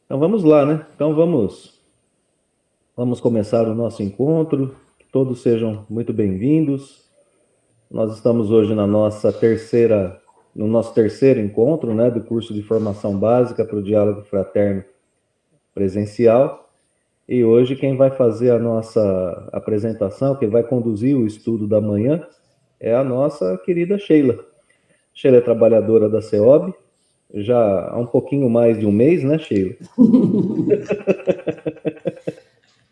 Então vamos lá, né? Então vamos começar o nosso encontro. Que todos sejam muito bem-vindos. Nós estamos hoje no nosso terceiro encontro, né, do curso de formação básica para o diálogo fraterno presencial. E hoje quem vai fazer a nossa apresentação, quem vai conduzir o estudo da manhã, é a nossa querida Sheila. Sheila é trabalhadora da CEOB, já há um pouquinho mais de um mês, né, Sheila?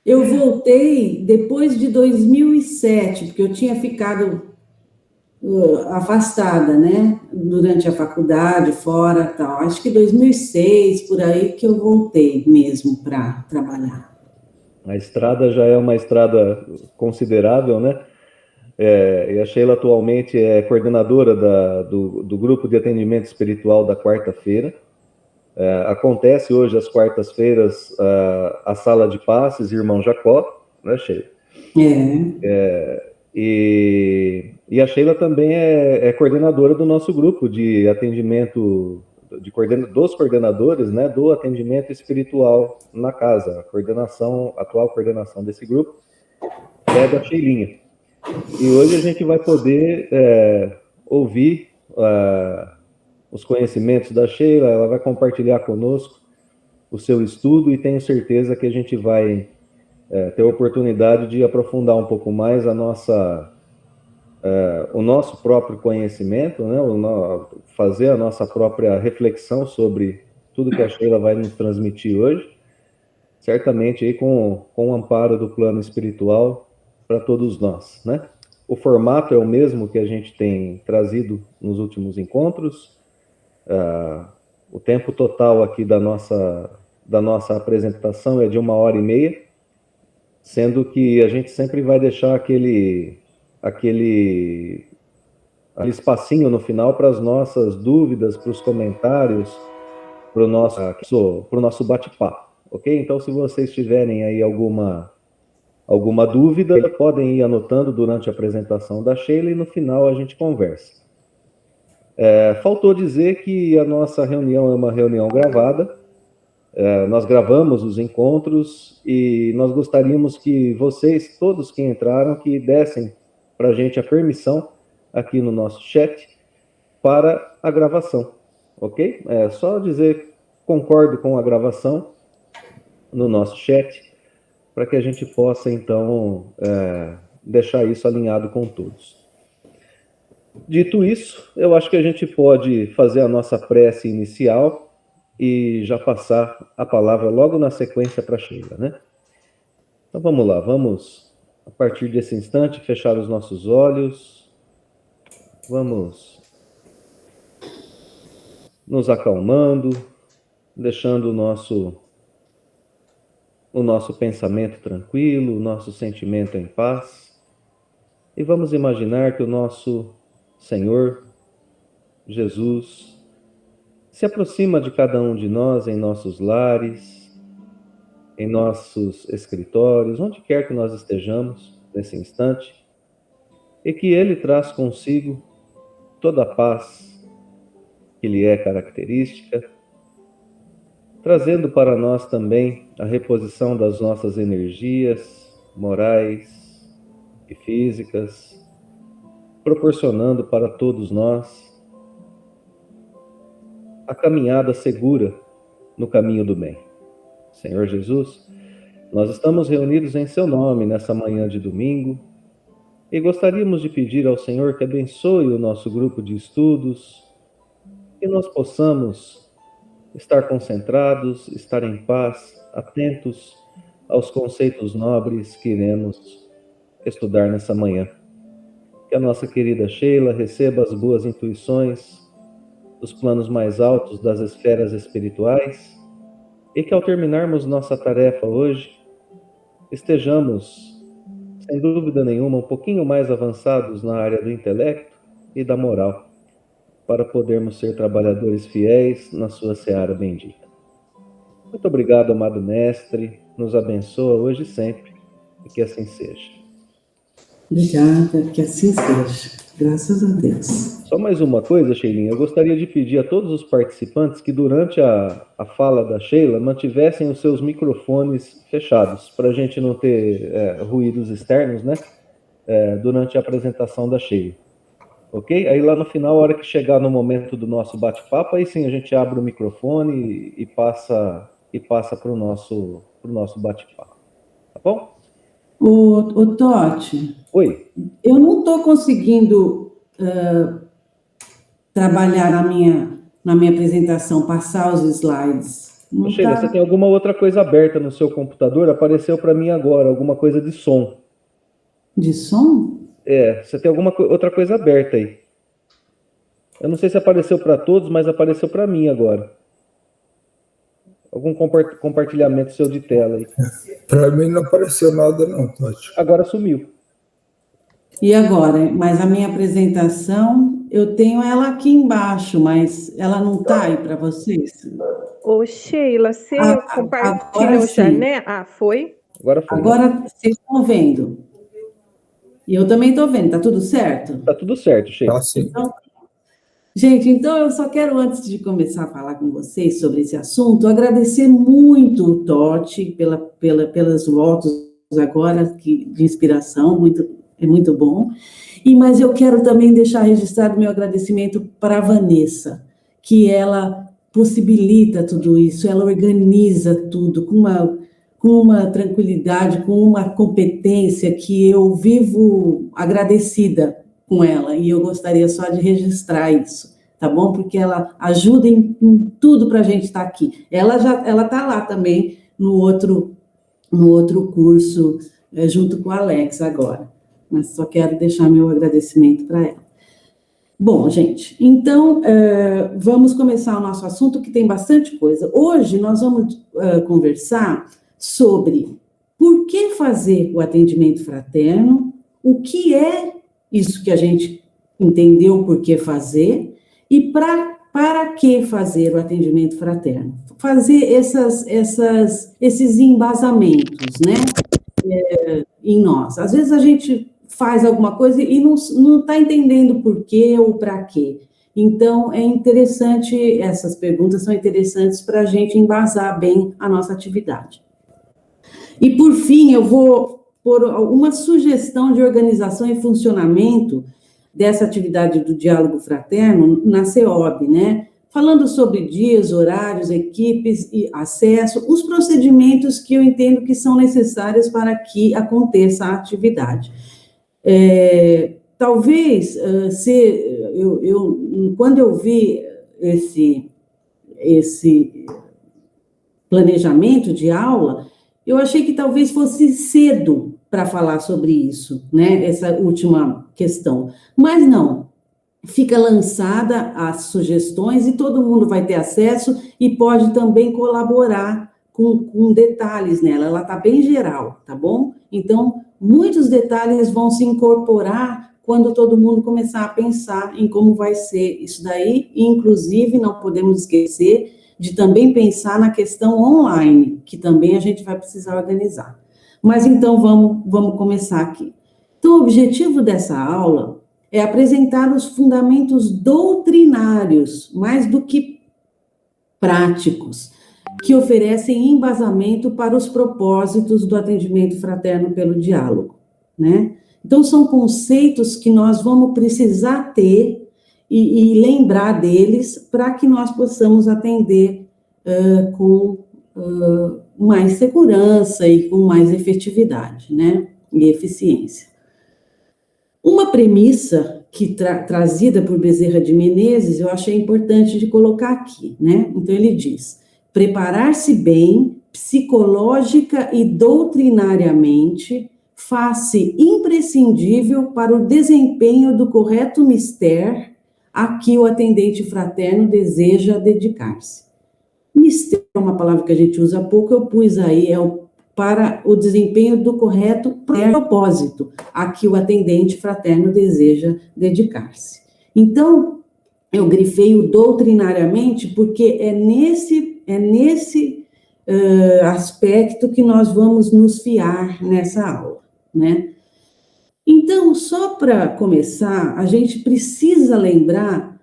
Eu voltei depois de 2007, porque eu tinha ficado afastada, né? Durante a faculdade, fora, tal. Acho que 2006, por aí, que eu voltei mesmo para trabalhar. A estrada já é uma estrada considerável, né? E a Sheila atualmente é coordenadora do grupo de atendimento espiritual da quarta-feira. Acontece hoje às quartas-feiras a sala de passes Irmão Jacó, né, Sheila? E a Sheila também é coordenadora do nosso grupo de atendimento, dos coordenadores, né, do atendimento espiritual na casa. A atual coordenação desse grupo é da Sheilinha. E hoje a gente vai poder ouvir os conhecimentos da Sheila, ela vai compartilhar conosco o seu estudo e tenho certeza que a gente vai ter a oportunidade de aprofundar um pouco mais o nosso próprio conhecimento, né? Fazer a nossa própria reflexão sobre tudo que a Sheila vai nos transmitir hoje, certamente aí com o amparo do plano espiritual para todos nós, né? O formato é o mesmo que a gente tem trazido nos últimos encontros. O tempo total aqui da nossa apresentação é de 1h30, sendo que a gente sempre vai deixar aquele espacinho no final para as nossas dúvidas, para os comentários, para o nosso bate-papo, ok? Então, se vocês tiverem aí alguma dúvida, podem ir anotando durante a apresentação da Sheila e no final a gente conversa. Faltou dizer que a nossa reunião é uma reunião gravada. Nós gravamos os encontros e nós gostaríamos que vocês, todos que entraram, que dessem para a gente a permissão aqui no nosso chat para a gravação, ok? É só dizer concordo com a gravação no nosso chat para que a gente possa, então, deixar isso alinhado com todos. Dito isso, eu acho que a gente pode fazer a nossa prece inicial e já passar a palavra logo na sequência para a Sheila, né? Então vamos lá, vamos, a partir desse instante, fechar os nossos olhos, vamos nos acalmando, deixando o nosso pensamento tranquilo, o nosso sentimento em paz, e vamos imaginar que o nosso Senhor, Jesus, se aproxima de cada um de nós em nossos lares, em nossos escritórios, onde quer que nós estejamos nesse instante, e que Ele traz consigo toda a paz que lhe é característica, trazendo para nós também a reposição das nossas energias morais e físicas, proporcionando para todos nós a caminhada segura no caminho do bem. Senhor Jesus, nós estamos reunidos em Seu nome nessa manhã de domingo e gostaríamos de pedir ao Senhor que abençoe o nosso grupo de estudos, que nós possamos estar concentrados, estar em paz, atentos aos conceitos nobres que iremos estudar nessa manhã. Que a nossa querida Sheila receba as boas intuições dos planos mais altos das esferas espirituais e que ao terminarmos nossa tarefa hoje, estejamos, sem dúvida nenhuma, um pouquinho mais avançados na área do intelecto e da moral, para podermos ser trabalhadores fiéis na sua seara bendita. Muito obrigado, amado Mestre, nos abençoa hoje e sempre, e que assim seja. Obrigada, que assim seja. Graças a Deus. Só mais uma coisa, Sheilinha. Eu gostaria de pedir a todos os participantes que durante a fala da Sheila mantivessem os seus microfones fechados, para a gente não ter ruídos externos, né? Durante a apresentação da Sheila. Ok? Aí lá no final, a hora que chegar no momento do nosso bate-papo, aí sim a gente abre o microfone e passa para o nosso bate-papo. Tá bom? Ô Totti, Oi. eu não estou conseguindo trabalhar na minha apresentação, passar os slides. Não Sheila, você tem alguma outra coisa aberta no seu computador? Apareceu para mim agora, alguma coisa de som. De som? Você tem alguma outra coisa aberta aí. Eu não sei se apareceu para todos, mas apareceu para mim agora. Algum compartilhamento seu de tela aí. Para mim não apareceu nada não, Totti. Agora sumiu. E agora? Mas a minha apresentação, eu tenho ela aqui embaixo, mas ela não está aí para vocês? Ô, Sheila, você compartilhou já, né? Ah, foi? Agora foi. Agora vocês estão vendo. E eu também estou vendo. Tá tudo certo? Tá tudo certo, Sheila. Tá sim. Então, gente, então eu só quero, antes de começar a falar com vocês sobre esse assunto, agradecer muito o Totti pelos votos agora de inspiração, é muito bom. Mas eu quero também deixar registrado meu agradecimento para a Vanessa, que ela possibilita tudo isso, ela organiza tudo com uma tranquilidade, com uma competência que eu vivo agradecida com ela, e eu gostaria só de registrar isso, tá bom? Porque ela ajuda em tudo para a gente estar aqui. Ela está lá também no outro curso, junto com a Alex agora, mas só quero deixar meu agradecimento para ela. Bom, gente, então vamos começar o nosso assunto, que tem bastante coisa. Hoje nós vamos conversar sobre por que fazer o atendimento fraterno, o que é isso que a gente entendeu por que fazer, e para que fazer o atendimento fraterno. Fazer esses embasamentos, né, em nós. Às vezes a gente faz alguma coisa e não está entendendo por quê ou para quê. Então, é interessante, essas perguntas são interessantes para a gente embasar bem a nossa atividade. E, por fim, eu vou por uma sugestão de organização e funcionamento dessa atividade do diálogo fraterno na CEOB, né? Falando sobre dias, horários, equipes e acesso, os procedimentos que eu entendo que são necessários para que aconteça a atividade. Talvez, quando eu vi esse planejamento de aula, eu achei que talvez fosse cedo para falar sobre isso, né? Essa última questão. Mas não, fica lançada as sugestões e todo mundo vai ter acesso e pode também colaborar com detalhes nela. Ela está bem geral, tá bom? Então, muitos detalhes vão se incorporar quando todo mundo começar a pensar em como vai ser isso daí. Inclusive, não podemos esquecer de também pensar na questão online, que também a gente vai precisar organizar. Mas então vamos começar aqui. Então, o objetivo dessa aula é apresentar os fundamentos doutrinários, mais do que práticos, que oferecem embasamento para os propósitos do atendimento fraterno pelo diálogo, né? Então, são conceitos que nós vamos precisar ter e lembrar deles para que nós possamos atender com mais segurança e com mais efetividade, né? E eficiência. Uma premissa que trazida por Bezerra de Menezes, eu achei importante de colocar aqui, né? Então, ele diz: preparar-se bem, psicológica e doutrinariamente, faz-se imprescindível para o desempenho do correto mistério a que o atendente fraterno deseja dedicar-se. Mistério é uma palavra que a gente usa pouco, eu pus aí, para o desempenho do correto propósito a que o atendente fraterno deseja dedicar-se. Então, eu grifei o doutrinariamente porque é nesse aspecto que nós vamos nos fiar nessa aula, né? Então, só para começar, a gente precisa lembrar,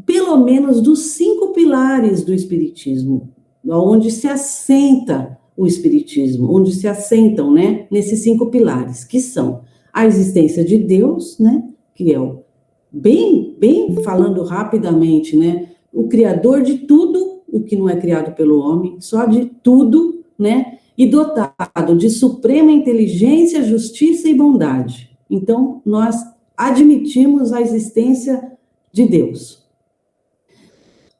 pelo menos, dos 5 pilares do Espiritismo, onde se assenta o Espiritismo, onde se assentam, né, nesses 5 pilares, que são a existência de Deus, né, que é o, bem falando rapidamente, né, o Criador de tudo, o que não é criado pelo homem, só de tudo, né, e dotado de suprema inteligência, justiça e bondade. Então, nós admitimos a existência de Deus.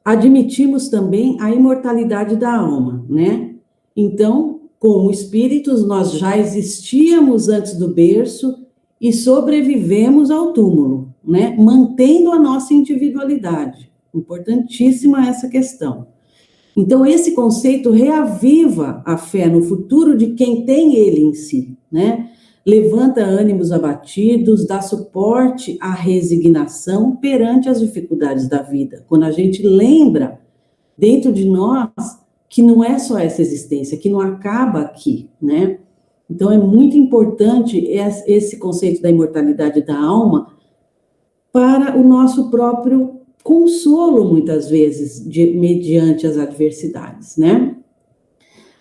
Admitimos também a imortalidade da alma, né? Então, como espíritos, nós já existíamos antes do berço e sobrevivemos ao túmulo, né? Mantendo a nossa individualidade. Importantíssima essa questão. Então, esse conceito reaviva a fé no futuro de quem tem ele em si, né? Levanta ânimos abatidos, dá suporte à resignação perante as dificuldades da vida. Quando a gente lembra dentro de nós que não é só essa existência, que não acaba aqui, né? Então, é muito importante esse conceito da imortalidade da alma para o nosso próprio consolo, muitas vezes, mediante as adversidades, né?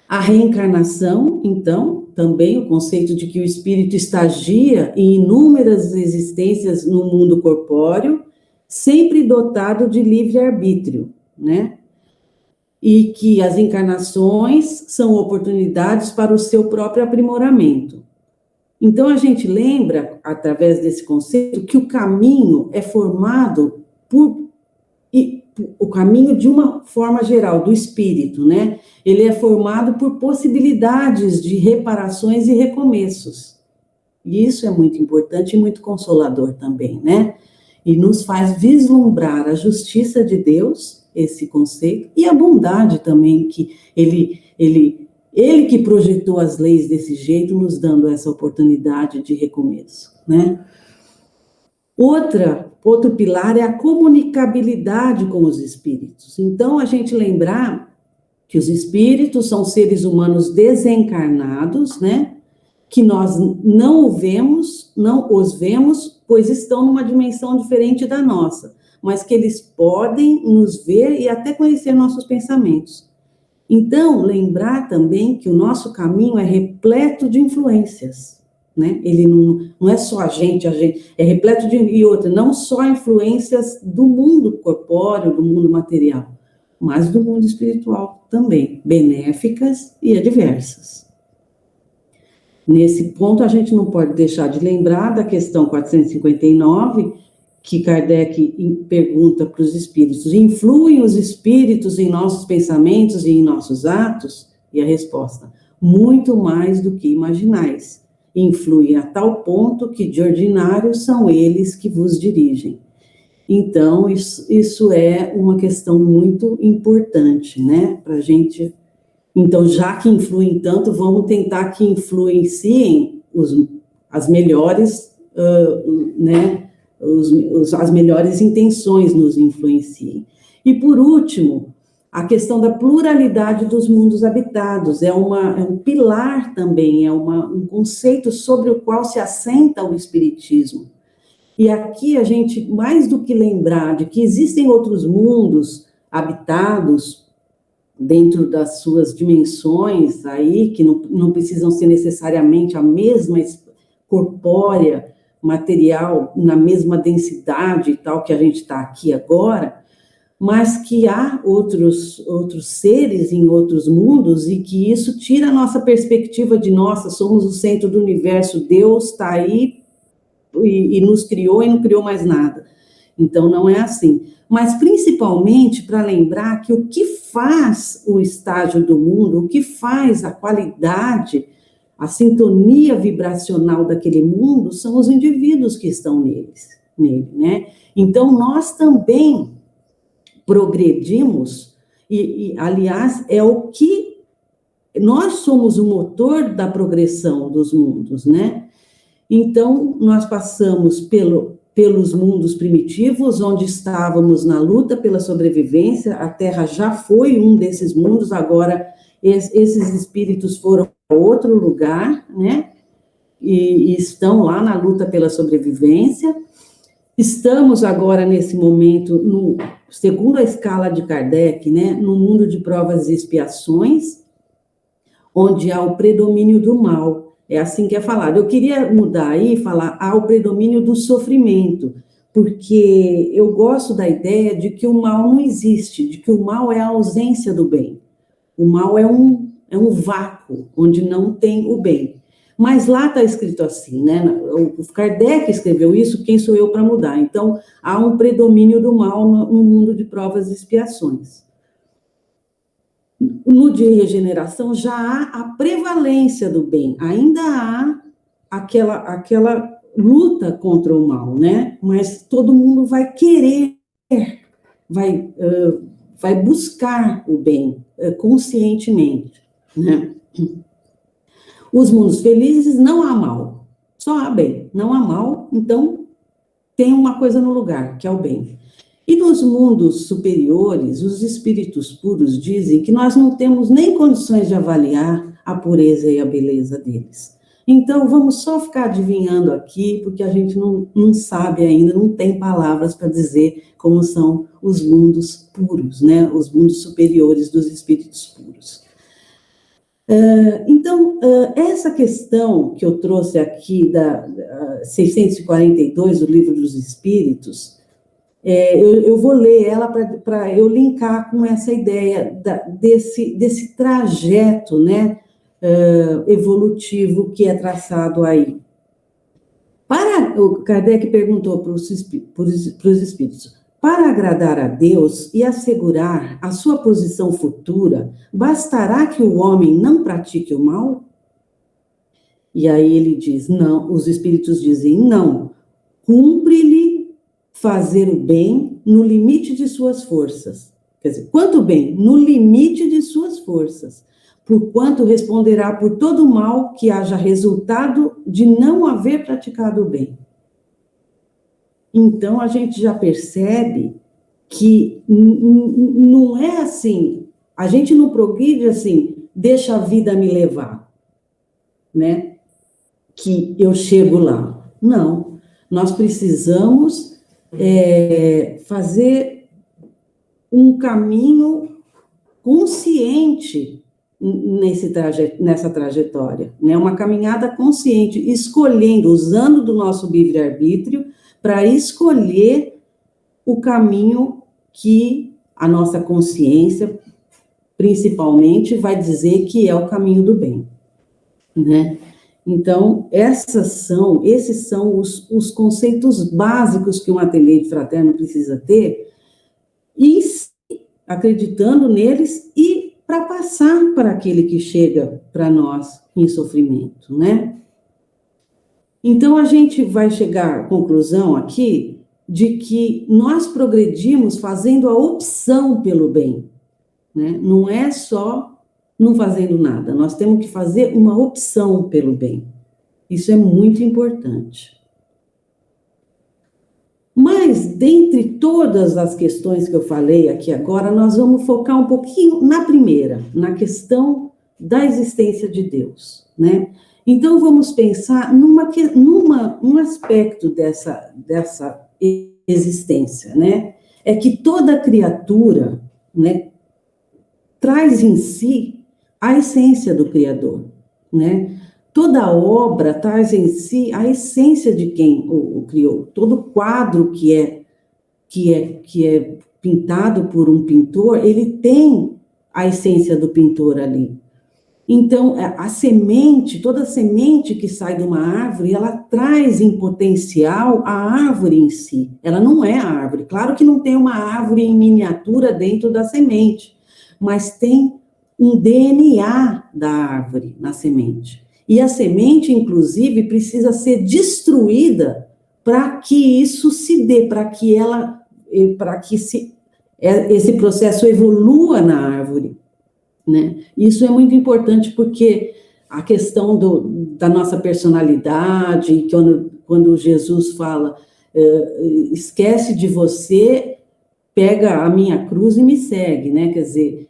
A reencarnação, então, também o conceito de que o espírito estagia em inúmeras existências no mundo corpóreo, sempre dotado de livre-arbítrio, né? E que as encarnações são oportunidades para o seu próprio aprimoramento. Então, a gente lembra, através desse conceito, que o caminho é formado o caminho de uma forma geral, do espírito, né? Ele é formado por possibilidades de reparações e recomeços. E isso é muito importante e muito consolador também, né? E nos faz vislumbrar a justiça de Deus, esse conceito, e a bondade também, que ele que projetou as leis desse jeito, nos dando essa oportunidade de recomeço, né? Outro pilar é a comunicabilidade com os espíritos. Então, a gente lembrar que os espíritos são seres humanos desencarnados, né? Que nós não os vemos, pois estão numa dimensão diferente da nossa, mas que eles podem nos ver e até conhecer nossos pensamentos. Então, lembrar também que o nosso caminho é repleto de influências, né? Ele não é só a gente, é repleto e outra, não só influências do mundo corpóreo, do mundo material, mas do mundo espiritual também, benéficas e adversas. Nesse ponto, a gente não pode deixar de lembrar da questão 459, que Kardec pergunta para os espíritos: influem os espíritos em nossos pensamentos e em nossos atos? E a resposta: muito mais do que imaginais. Influem a tal ponto que, de ordinário, são eles que vos dirigem. Então, isso é uma questão muito importante, né, para a gente. Então, já que influem tanto, vamos tentar que influenciem as melhores, né, as melhores intenções nos influenciem. E, por último, a questão da pluralidade dos mundos habitados é um pilar também, é um conceito sobre o qual se assenta o Espiritismo. E aqui a gente, mais do que lembrar de que existem outros mundos habitados dentro das suas dimensões aí, que não precisam ser necessariamente a mesma corpórea, material, na mesma densidade e tal que a gente está aqui agora, mas que há outros seres em outros mundos e que isso tira a nossa perspectiva de, nossa, somos o centro do universo, Deus está aí e nos criou e não criou mais nada. Então, não é assim. Mas, principalmente, para lembrar que o que faz o estágio do mundo, o que faz a qualidade, a sintonia vibracional daquele mundo, são os indivíduos que estão nele, né? Então, nós também progredimos, aliás, é o que nós somos o motor da progressão dos mundos, né? Então, nós passamos pelos mundos primitivos, onde estávamos na luta pela sobrevivência, a Terra já foi um desses mundos, agora esses espíritos foram para outro lugar, né? e estão lá na luta pela sobrevivência. Estamos agora, nesse momento, segundo a escala de Kardec, né, no mundo de provas e expiações, onde há o predomínio do mal. É assim que é falado. Eu queria mudar aí e falar, há o predomínio do sofrimento, porque eu gosto da ideia de que o mal não existe, de que o mal é a ausência do bem. O mal é um vácuo, onde não tem o bem. Mas lá está escrito assim, né? O Kardec escreveu isso, quem sou eu para mudar? Então, há um predomínio do mal no mundo de provas e expiações. No de regeneração já há a prevalência do bem, ainda há aquela luta contra o mal, né? Mas todo mundo vai querer, vai buscar o bem conscientemente, né? Os mundos felizes não há mal, só há bem. Não há mal, então tem uma coisa no lugar, que é o bem. E nos mundos superiores, os espíritos puros dizem que nós não temos nem condições de avaliar a pureza e a beleza deles. Então, vamos só ficar adivinhando aqui, porque a gente não sabe ainda, não tem palavras para dizer como são os mundos puros, né? Os mundos superiores dos espíritos puros. Então, essa questão que eu trouxe aqui, da 642 do Livro dos Espíritos, eu vou ler ela para eu linkar com essa ideia desse trajeto, né, evolutivo que é traçado aí. O Kardec perguntou para os espíritos, para agradar a Deus e assegurar a sua posição futura, bastará que o homem não pratique o mal? E aí ele diz, não, os espíritos dizem, não, cumpre-lhe fazer o bem no limite de suas forças. Quer dizer, quanto bem? No limite de suas forças, porquanto responderá por todo o mal que haja resultado de não haver praticado o bem. Então, a gente já percebe que não é assim, a gente não progride assim, deixa a vida me levar, né? Que eu chego lá. Não, nós precisamos fazer um caminho consciente nessa trajetória, né? Uma caminhada consciente, escolhendo, usando do nosso livre-arbítrio, para escolher o caminho que a nossa consciência, principalmente, vai dizer que é o caminho do bem, né? Então, esses são os conceitos básicos que um atendente fraterno precisa ter, e acreditando neles, e para passar para aquele que chega para nós em sofrimento, né? Então, a gente vai chegar à conclusão aqui de que nós progredimos fazendo a opção pelo bem, né? Não é só não fazendo nada, nós temos que fazer uma opção pelo bem. Isso é muito importante. Mas, dentre todas as questões que eu falei aqui agora, nós vamos focar um pouquinho na primeira, na questão da existência de Deus, né? Então, vamos pensar num aspecto dessa existência, né? É que toda criatura, né, traz em si a essência do Criador, né? Toda obra traz em si a essência de quem o criou. Todo quadro que é pintado por um pintor, ele tem a essência do pintor ali. Então, a semente, toda semente que sai de uma árvore, ela traz em potencial a árvore em si. Ela não é a árvore. Claro que não tem uma árvore em miniatura dentro da semente, mas tem um DNA da árvore na semente. E a semente, inclusive, precisa ser destruída para que isso se dê, para que esse processo evolua na árvore, né? Isso é muito importante porque a questão da nossa personalidade, quando Jesus fala, esquece de você, pega a minha cruz e me segue, né? Quer dizer,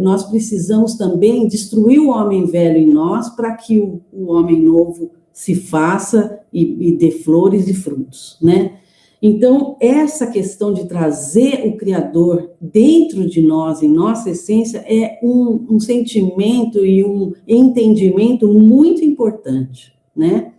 nós precisamos também destruir o homem velho em nós para que o homem novo se faça e dê flores e frutos, né? Então, essa questão de trazer o Criador dentro de nós, em nossa essência, é um sentimento e um entendimento muito importante, né?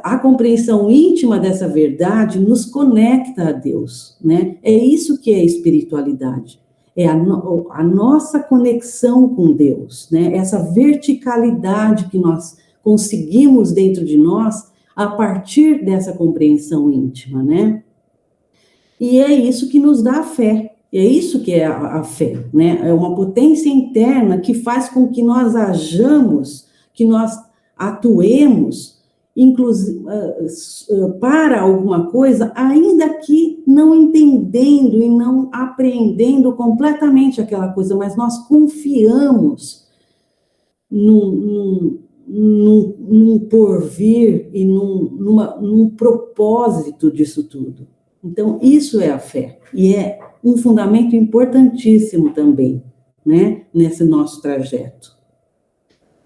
A compreensão íntima dessa verdade nos conecta a Deus, né? É isso que é espiritualidade, é a nossa conexão com Deus, né? Essa verticalidade que nós conseguimos dentro de nós a partir dessa compreensão íntima, né? E é isso que nos dá a fé, é isso que é a fé, né? É uma potência interna que faz com que nós hajamos, que nós atuemos, inclusive, para alguma coisa, ainda que não entendendo e não apreendendo completamente aquela coisa, mas nós confiamos num porvir e num propósito disso tudo. Então, isso é a fé, e é um fundamento importantíssimo também, né, nesse nosso trajeto.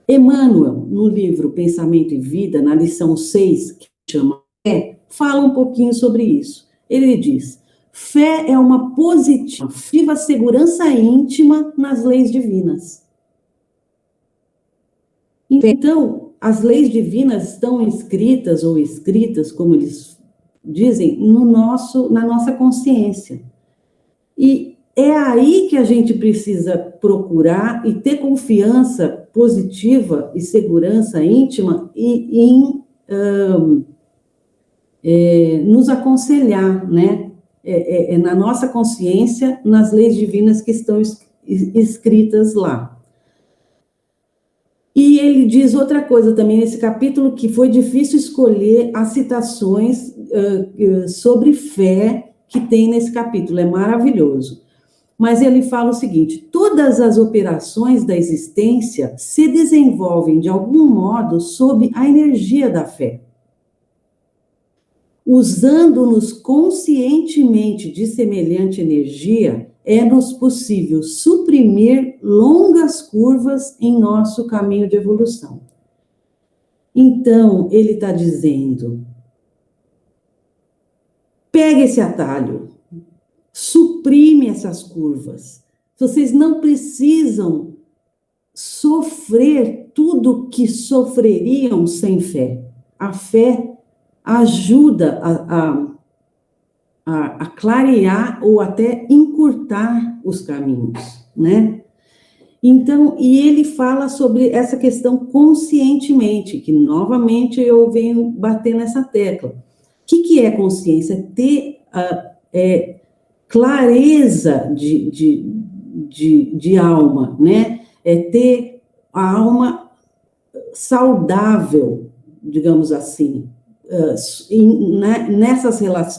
Emmanuel, no livro Pensamento e Vida, na lição 6, que chama Fé, fala um pouquinho sobre isso. Ele diz: fé é uma positiva segurança íntima nas leis divinas. Então, as leis divinas estão escritas, como eles dizem, na nossa consciência. E é aí que a gente precisa procurar e ter confiança positiva e segurança íntima em nos aconselhar, né? Na nossa consciência, nas leis divinas que estão escritas lá. E ele diz outra coisa também nesse capítulo, que foi difícil escolher as citações sobre fé que tem nesse capítulo, é maravilhoso. Mas ele fala o seguinte: todas as operações da existência se desenvolvem de algum modo sob a energia da fé. Usando-nos conscientemente de semelhante energia, é-nos possível suprimir longas curvas em nosso caminho de evolução. Então, ele está dizendo: pega esse atalho, suprime essas curvas. Vocês não precisam sofrer tudo que sofreriam sem fé. A fé ajuda a clarear ou até encurtar os caminhos, né? Então, e ele fala sobre essa questão conscientemente, que novamente eu venho bater nessa tecla. O que é consciência? Ter clareza de alma, né? É ter a alma saudável, digamos assim,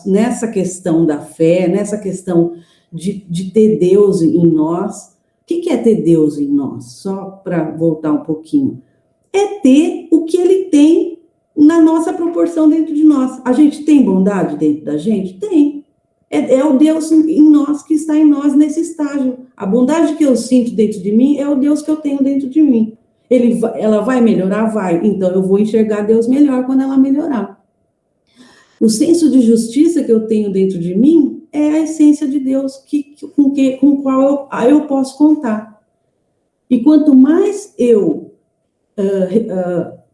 nessa questão da fé, nessa questão de ter Deus em nós. O que é ter Deus em nós? Só para voltar um pouquinho. É ter o que ele tem na nossa proporção dentro de nós. A gente tem bondade dentro da gente? Tem. É o Deus em nós que está em nós nesse estágio. A bondade que eu sinto dentro de mim é o Deus que eu tenho dentro de mim. Ela vai melhorar? Vai. Então, eu vou enxergar Deus melhor quando ela melhorar. O senso de justiça que eu tenho dentro de mim é a essência de Deus com o qual eu posso contar. E quanto mais eu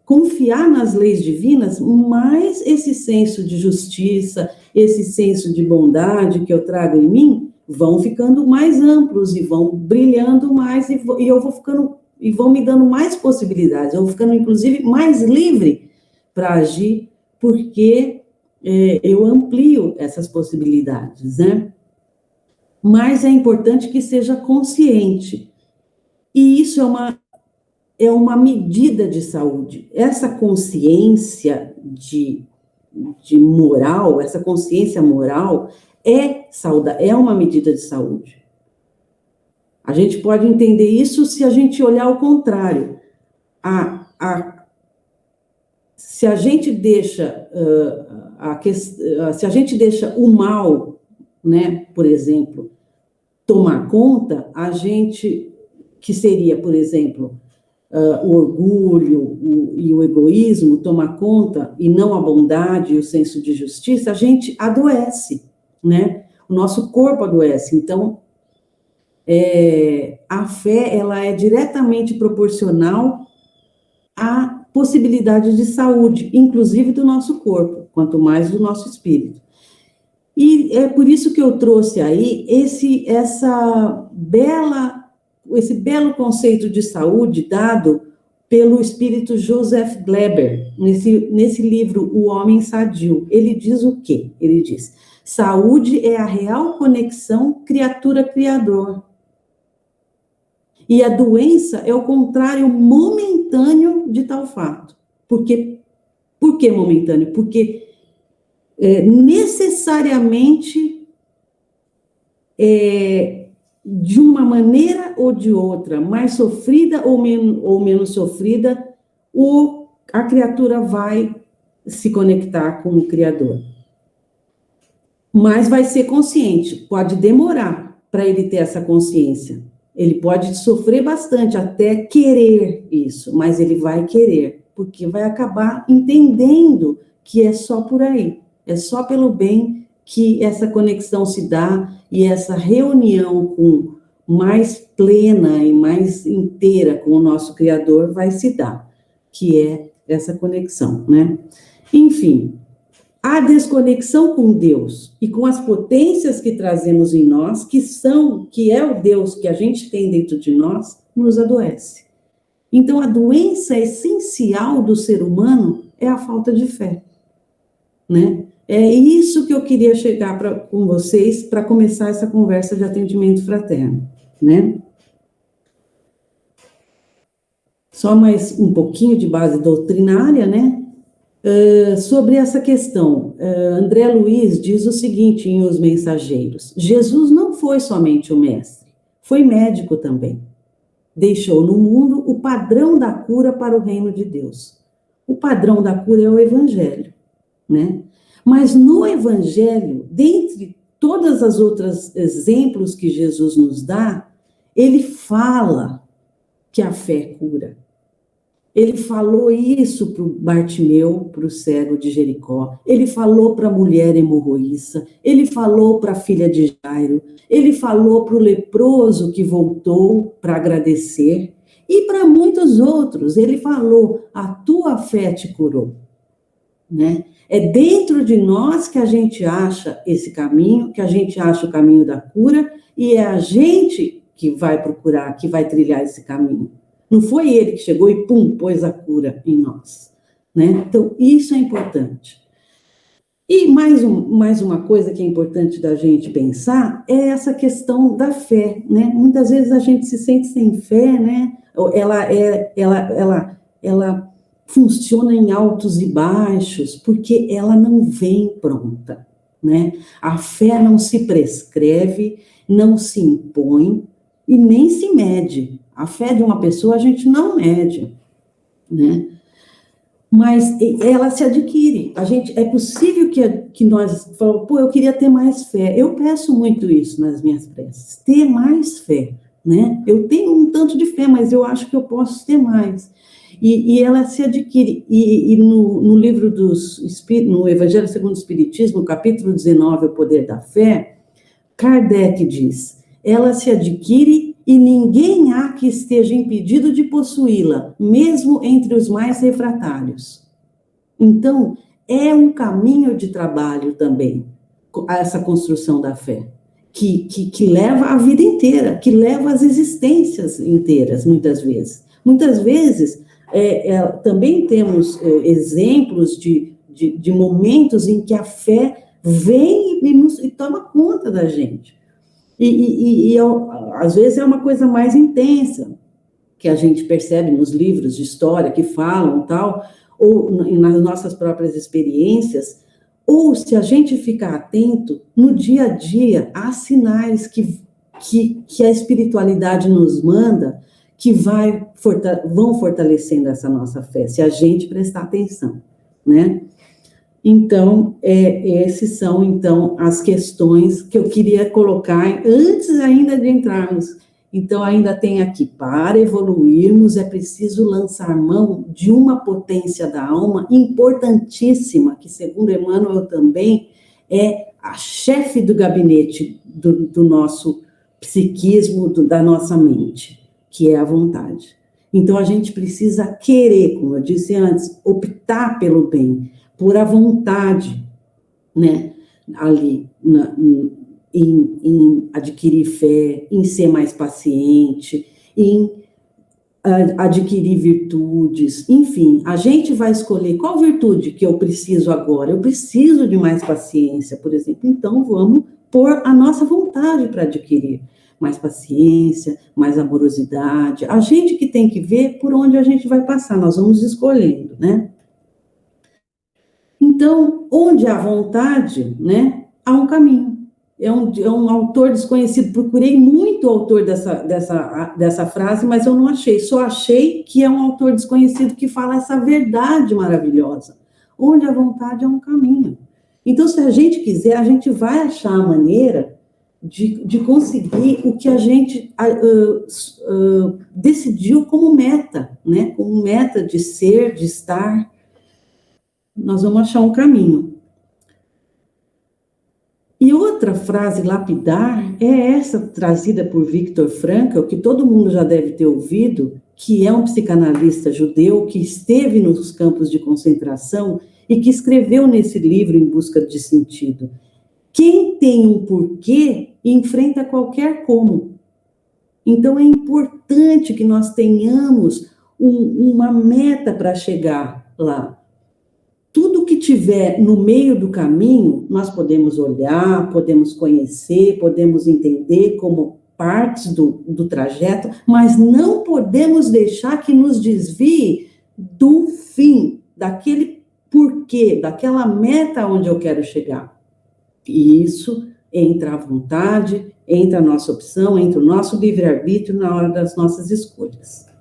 confiar nas leis divinas, mais esse senso de justiça, esse senso de bondade que eu trago em mim, vão ficando mais amplos e vão brilhando mais, e eu vou ficando, e vão me dando mais possibilidades, eu vou ficando, inclusive, mais livre para agir, porque eu amplio essas possibilidades, né? Mas é importante que seja consciente, e isso é uma medida de saúde. Essa consciência de moral, essa consciência moral é uma medida de saúde. A gente pode entender isso se a gente olhar ao contrário. Se a gente deixa o mal, né, por exemplo, tomar conta, que seria, por exemplo, o orgulho e o egoísmo toma conta, e não a bondade e o senso de justiça, a gente adoece, né? O nosso corpo adoece. Então, a fé, ela é diretamente proporcional à possibilidade de saúde, inclusive do nosso corpo, quanto mais do nosso espírito. E é por isso que eu trouxe aí esse belo conceito de saúde dado pelo espírito Joseph Gleber, nesse livro O Homem Sadio. Ele diz o quê? Ele diz: saúde é a real conexão criatura-criador. E a doença é o contrário momentâneo de tal fato. Por que momentâneo? Porque necessariamente, de uma maneira ou de outra, mais sofrida ou menos sofrida, a criatura vai se conectar com o Criador. Mas vai ser consciente, pode demorar para ele ter essa consciência. Ele pode sofrer bastante até querer isso, mas ele vai querer, porque vai acabar entendendo que é só por aí, é só pelo bem que essa conexão se dá e essa reunião mais plena e mais inteira com o nosso Criador vai se dar, que é essa conexão, né? Enfim, a desconexão com Deus e com as potências que trazemos em nós, que é o Deus que a gente tem dentro de nós, nos adoece. Então, a doença essencial do ser humano é a falta de fé, né? É isso que eu queria chegar com vocês para começar essa conversa de atendimento fraterno, né? Só mais um pouquinho de base doutrinária, né? Sobre essa questão, André Luiz diz o seguinte em Os Mensageiros: Jesus não foi somente o mestre, foi médico também. Deixou no mundo o padrão da cura para o reino de Deus. O padrão da cura é o Evangelho, né? Mas no Evangelho, dentre todas as outras exemplos que Jesus nos dá, ele fala que a fé cura. Ele falou isso para o Bartimeu, para o cego de Jericó. Ele falou para a mulher hemorroíça. Ele falou para a filha de Jairo. Ele falou para o leproso que voltou para agradecer. E para muitos outros, ele falou: a tua fé te curou, né? É dentro de nós que a gente acha esse caminho, que a gente acha o caminho da cura, e é a gente que vai procurar, que vai trilhar esse caminho. Não foi ele que chegou e, pum, pôs a cura em nós, né? Então, isso é importante. E mais uma coisa que é importante da gente pensar é essa questão da fé, né? Muitas vezes a gente se sente sem fé, né? Ela funciona em altos e baixos, porque ela não vem pronta, né? A fé não se prescreve, não se impõe e nem se mede. A fé de uma pessoa a gente não mede, né? Mas ela se adquire. É possível que nós falamos: pô, eu queria ter mais fé. Eu peço muito isso nas minhas preces, ter mais fé, né? Eu tenho um tanto de fé, mas eu acho que eu posso ter mais. E ela se adquire. E no livro no Evangelho segundo o Espiritismo, capítulo 19, O Poder da Fé, Kardec diz: ela se adquire e ninguém há que esteja impedido de possuí-la, mesmo entre os mais refratários. Então, é um caminho de trabalho também, essa construção da fé, que leva a vida inteira, que leva as existências inteiras, muitas vezes. Muitas vezes, também temos exemplos de momentos em que a fé vem e toma conta da gente. Às vezes é uma coisa mais intensa, que a gente percebe nos livros de história que falam tal, ou nas nossas próprias experiências, ou se a gente ficar atento, no dia a dia, há sinais que a espiritualidade nos manda, que vão fortalecendo essa nossa fé, se a gente prestar atenção, né? Então, esses são, então, as questões que eu queria colocar, antes ainda de entrarmos Então, ainda tem aqui, para evoluirmos, é preciso lançar mão de uma potência da alma importantíssima, que, segundo Emmanuel também, é a chefe do gabinete do nosso psiquismo, da nossa mente, que é a vontade. Então, a gente precisa querer, como eu disse antes, optar pelo bem, por a vontade, né, ali, em adquirir fé, em ser mais paciente, em adquirir virtudes, enfim, a gente vai escolher qual virtude que eu preciso agora. Eu preciso de mais paciência, por exemplo, então vamos pôr a nossa vontade para adquirir mais paciência, mais amorosidade. A gente que tem que ver por onde a gente vai passar, nós vamos escolhendo, né? Então, onde há vontade, né, há um caminho. É um autor desconhecido, procurei muito o autor dessa frase, mas eu não achei, só achei que é um autor desconhecido que fala essa verdade maravilhosa. Onde a vontade é um caminho. Então, se a gente quiser, a gente vai achar a maneira de conseguir o que a gente decidiu como meta, né? Como meta de ser, de estar. Nós vamos achar um caminho. E outra frase lapidar é essa trazida por Viktor Frankl, que todo mundo já deve ter ouvido, que é um psicanalista judeu que esteve nos campos de concentração e que escreveu nesse livro Em Busca de Sentido. Quem tem um porquê enfrenta qualquer como. Então é importante que nós tenhamos uma meta para chegar lá. Tudo que tiver no meio do caminho, nós podemos olhar, podemos conhecer, podemos entender como partes do trajeto, mas não podemos deixar que nos desvie do fim, daquele porquê, daquela meta onde eu quero chegar. E isso entra a vontade, entra a nossa opção, entra o nosso livre-arbítrio na hora das nossas escolhas.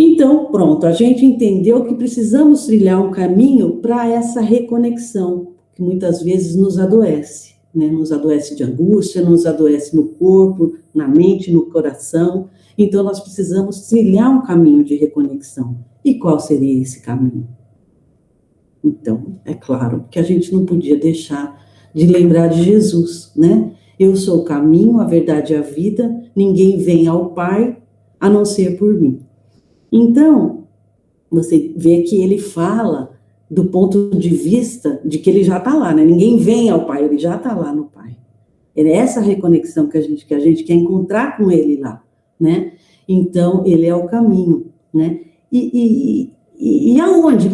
Então, pronto, a gente entendeu que precisamos trilhar um caminho para essa reconexão, que muitas vezes nos adoece, né? Nos adoece de angústia, nos adoece no corpo, na mente, no coração. Então, nós precisamos trilhar um caminho de reconexão. E qual seria esse caminho? Então, é claro que a gente não podia deixar de lembrar de Jesus, né? Eu sou o caminho, a verdade e a vida, ninguém vem ao Pai a não ser por mim. Então, você vê que ele fala do ponto de vista de que ele já está lá, né? Ninguém vem ao Pai, ele já está lá no Pai. É essa reconexão que a gente quer encontrar com ele lá, né? Então, ele é o caminho, né? E aonde?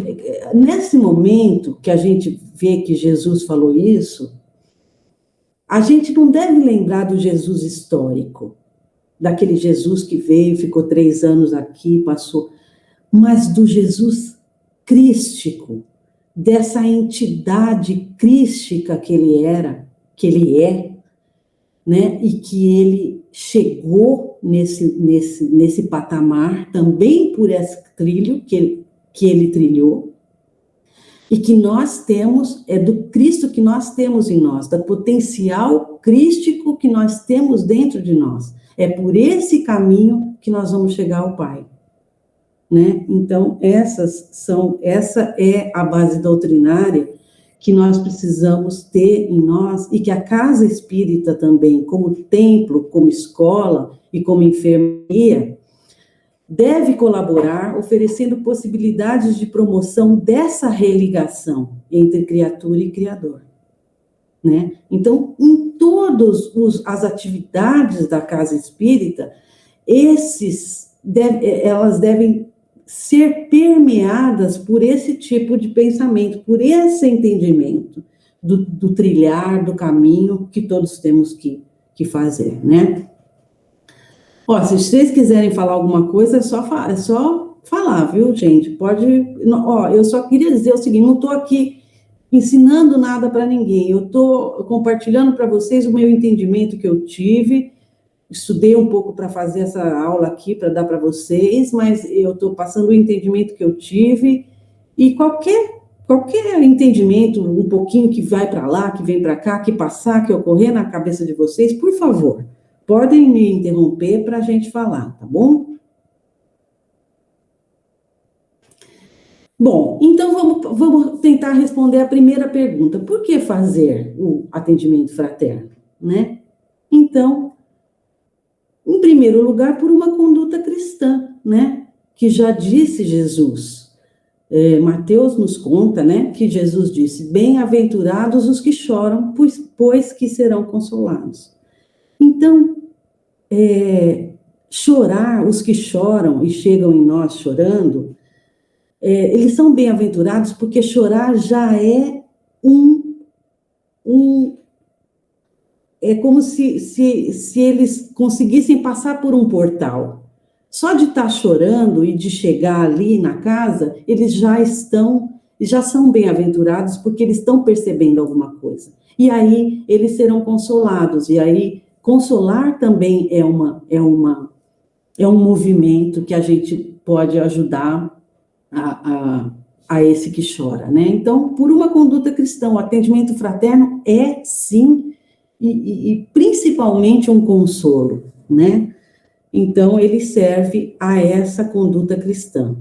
Nesse momento que a gente vê que Jesus falou isso, a gente não deve lembrar do Jesus histórico, daquele Jesus que veio, ficou 3 anos aqui, passou, mas do Jesus crístico, dessa entidade crística que ele era, que ele é, né? E que ele chegou nesse patamar também por esse trilho que ele trilhou, e que nós temos, é do Cristo que nós temos em nós, do potencial crístico que nós temos dentro de nós. É por esse caminho que nós vamos chegar ao Pai, né? Então, essa é a base doutrinária que nós precisamos ter em nós, e que a casa espírita também, como templo, como escola e como enfermaria, deve colaborar, oferecendo possibilidades de promoção dessa religação entre criatura e Criador, né? Então, em todas as atividades da casa espírita, elas devem ser permeadas por esse tipo de pensamento, por esse entendimento do trilhar, do caminho que todos temos que fazer, né? Ó, se vocês quiserem falar alguma coisa, é só falar, viu, gente? Pode... Ó, eu só queria dizer o seguinte, não estou aqui ensinando nada para ninguém, eu estou compartilhando para vocês o meu entendimento que eu tive, estudei um pouco para fazer essa aula aqui, para dar para vocês, mas eu estou passando o entendimento que eu tive, e qualquer entendimento, um pouquinho que vai para lá, que vem para cá, que passar, que ocorrer na cabeça de vocês, por favor, podem me interromper para a gente falar, tá bom? Bom, então vamos tentar responder a primeira pergunta. Por que fazer o atendimento fraterno, né? Então, em primeiro lugar, por uma conduta cristã, né? Que já disse Jesus. Mateus nos conta, né? Que Jesus disse: bem-aventurados os que choram, pois que serão consolados. Então, chorar, os que choram e chegam em nós chorando, eles são bem-aventurados porque chorar já é é como se eles conseguissem passar por um portal. Só de estar chorando e de chegar ali na casa, eles já são bem-aventurados porque eles estão percebendo alguma coisa. E aí eles serão consolados. E aí consolar também é um movimento que a gente pode ajudar a esse que chora, né? Então, por uma conduta cristã, o atendimento fraterno é, sim, e principalmente um consolo, né? Então, ele serve a essa conduta cristã.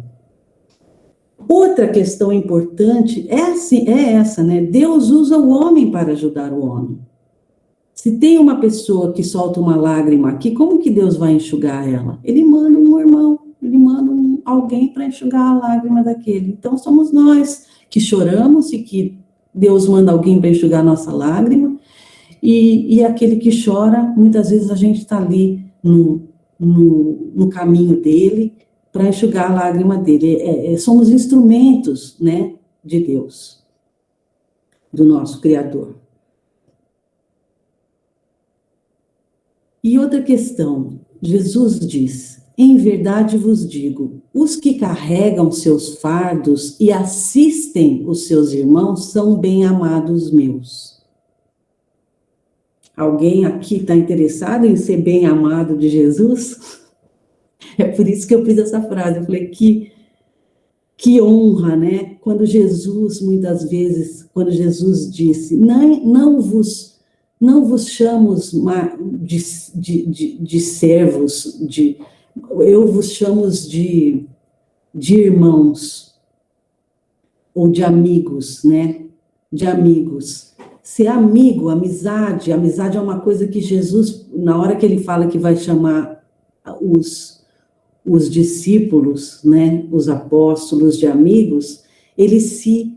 Outra questão importante é essa, né? Deus usa o homem para ajudar o homem. Se tem uma pessoa que solta uma lágrima aqui, como que Deus vai enxugar ela? Ele manda um irmão, ele manda alguém para enxugar a lágrima daquele. Então, somos nós que choramos e que Deus manda alguém para enxugar a nossa lágrima. E aquele que chora, muitas vezes a gente está ali no caminho dele para enxugar a lágrima dele. Somos instrumentos, né, de Deus, do nosso Criador. E outra questão, Jesus diz: em verdade vos digo, os que carregam seus fardos e assistem os seus irmãos são bem-amados meus. Alguém aqui está interessado em ser bem-amado de Jesus? É por isso que eu fiz essa frase. Eu falei que honra, né? Quando Jesus, muitas vezes, quando Jesus disse: não vos chamo de servos, eu vos chamo de irmãos, ou de amigos, né? De amigos. Ser amigo, amizade é uma coisa que Jesus, na hora que ele fala que vai chamar os discípulos, né? Os apóstolos de amigos, ele se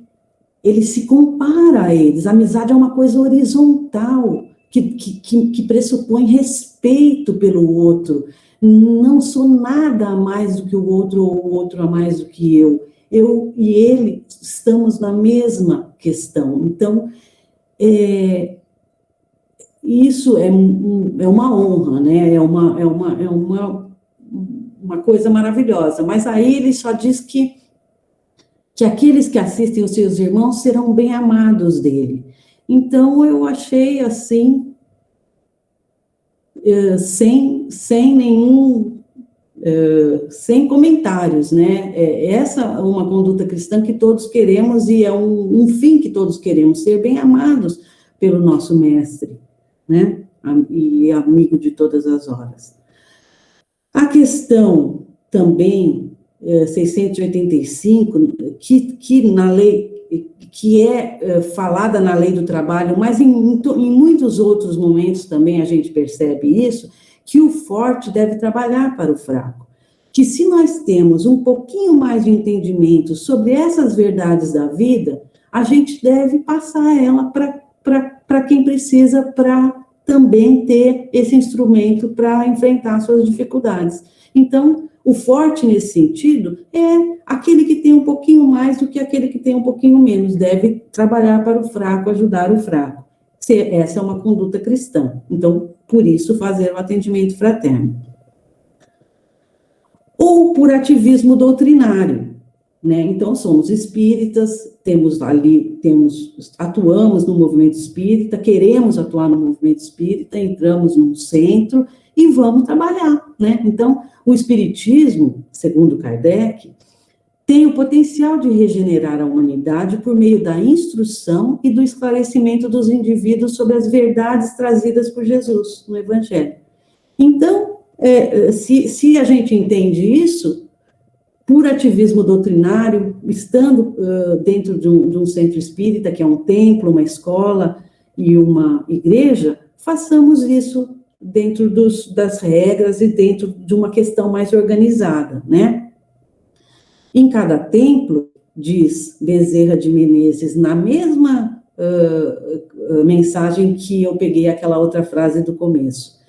compara a eles. A amizade é uma coisa horizontal, que pressupõe respeito pelo outro. Não sou nada a mais do que o outro, ou o outro a mais do que eu. Eu e ele estamos na mesma questão. Então, isso é uma honra, né? É uma coisa maravilhosa. Mas aí ele só diz que aqueles que assistem os seus irmãos serão bem amados dele. Então, eu achei assim, sem comentários, né? Essa é uma conduta cristã que todos queremos e é um fim que todos queremos, ser bem amados pelo nosso mestre, né? E amigo de todas as horas. A questão também 685, que na lei, que é falada na lei do trabalho, mas em muitos outros momentos também a gente percebe isso, que o forte deve trabalhar para o fraco. Que se nós temos um pouquinho mais de entendimento sobre essas verdades da vida, a gente deve passar ela para quem precisa, para também ter esse instrumento para enfrentar suas dificuldades. Então, o forte nesse sentido é aquele que tem um pouquinho mais do que aquele que tem um pouquinho menos, deve trabalhar para o fraco, ajudar o fraco. Essa é uma conduta cristã. Então, por isso, fazer o atendimento fraterno. Ou por ativismo doutrinário, né? Então, somos espíritas, atuamos no movimento espírita, queremos atuar no movimento espírita, entramos num centro e vamos trabalhar, né? Então, o espiritismo, segundo Kardec, tem o potencial de regenerar a humanidade por meio da instrução e do esclarecimento dos indivíduos sobre as verdades trazidas por Jesus no Evangelho. Então, se a gente entende isso, por ativismo doutrinário, estando dentro de um centro espírita, que é um templo, uma escola e uma igreja, façamos isso dentro das regras e dentro de uma questão mais organizada, né? Em cada templo, diz Bezerra de Menezes, na mesma mensagem que eu peguei aquela outra frase do começo,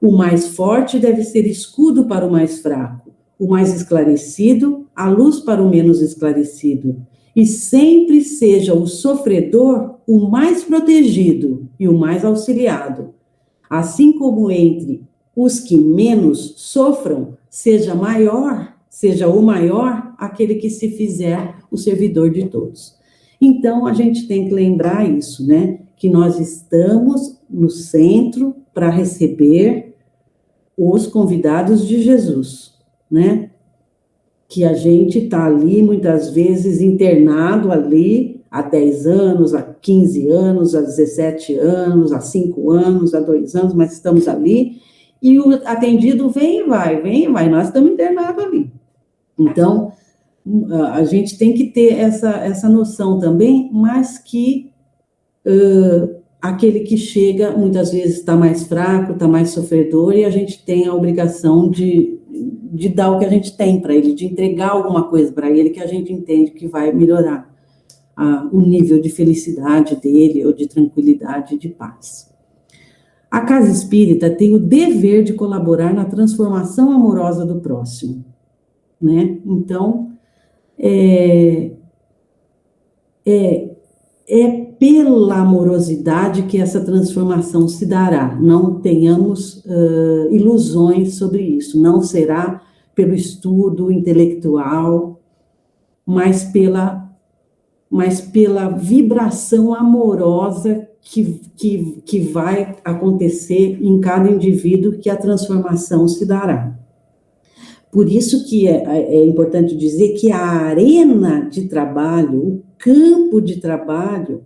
o mais forte deve ser escudo para o mais fraco, o mais esclarecido, a luz para o menos esclarecido, e sempre seja o sofredor o mais protegido e o mais auxiliado, assim como entre os que menos sofram, seja o maior aquele que se fizer o servidor de todos. Então, a gente tem que lembrar isso, né? Que nós estamos no centro para receber os convidados de Jesus, né? Que a gente está ali, muitas vezes, internado ali, há 10 anos, há 15 anos, há 17 anos, há 5 anos, há 2 anos, mas estamos ali, e o atendido vem e vai, nós estamos internados ali. Então, a gente tem que ter essa noção também, mas que aquele que chega, muitas vezes, está mais fraco, está mais sofredor, e a gente tem a obrigação de dar o que a gente tem para ele, de entregar alguma coisa para ele que a gente entende que vai melhorar o nível de felicidade dele, ou de tranquilidade, de paz. A casa espírita tem o dever de colaborar na transformação amorosa do próximo, né? Então, é pela amorosidade que essa transformação se dará. Não tenhamos ilusões sobre isso. Não será pelo estudo intelectual, mas pela vibração amorosa que vai acontecer em cada indivíduo, que a transformação se dará. Por isso que é importante dizer que a arena de trabalho, o campo de trabalho,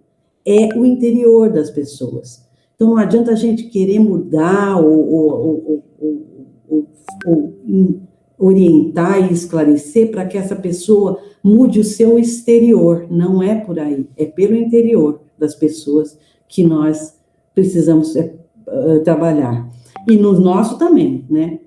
é o interior das pessoas. Então, não adianta a gente querer mudar ou orientar e esclarecer para que essa pessoa mude o seu exterior. Não é por aí, é pelo interior das pessoas que nós precisamos trabalhar. E no nosso também, né?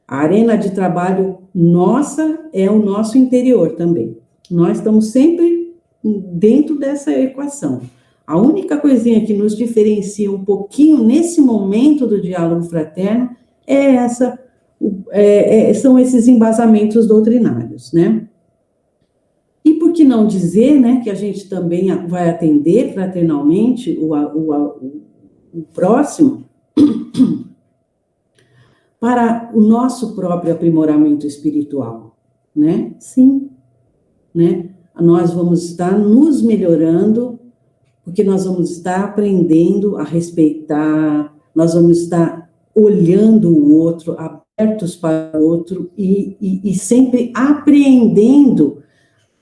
A arena de trabalho nossa é o nosso interior também. Nós estamos sempre dentro dessa equação. A única coisinha que nos diferencia um pouquinho nesse momento do diálogo fraterno são esses embasamentos doutrinários, né? E por que não dizer, né, que a gente também vai atender fraternalmente o próximo para o nosso próprio aprimoramento espiritual, né? Sim, né? Nós vamos estar nos melhorando, porque nós vamos estar aprendendo a respeitar, nós vamos estar olhando o outro, abertos para o outro e sempre apreendendo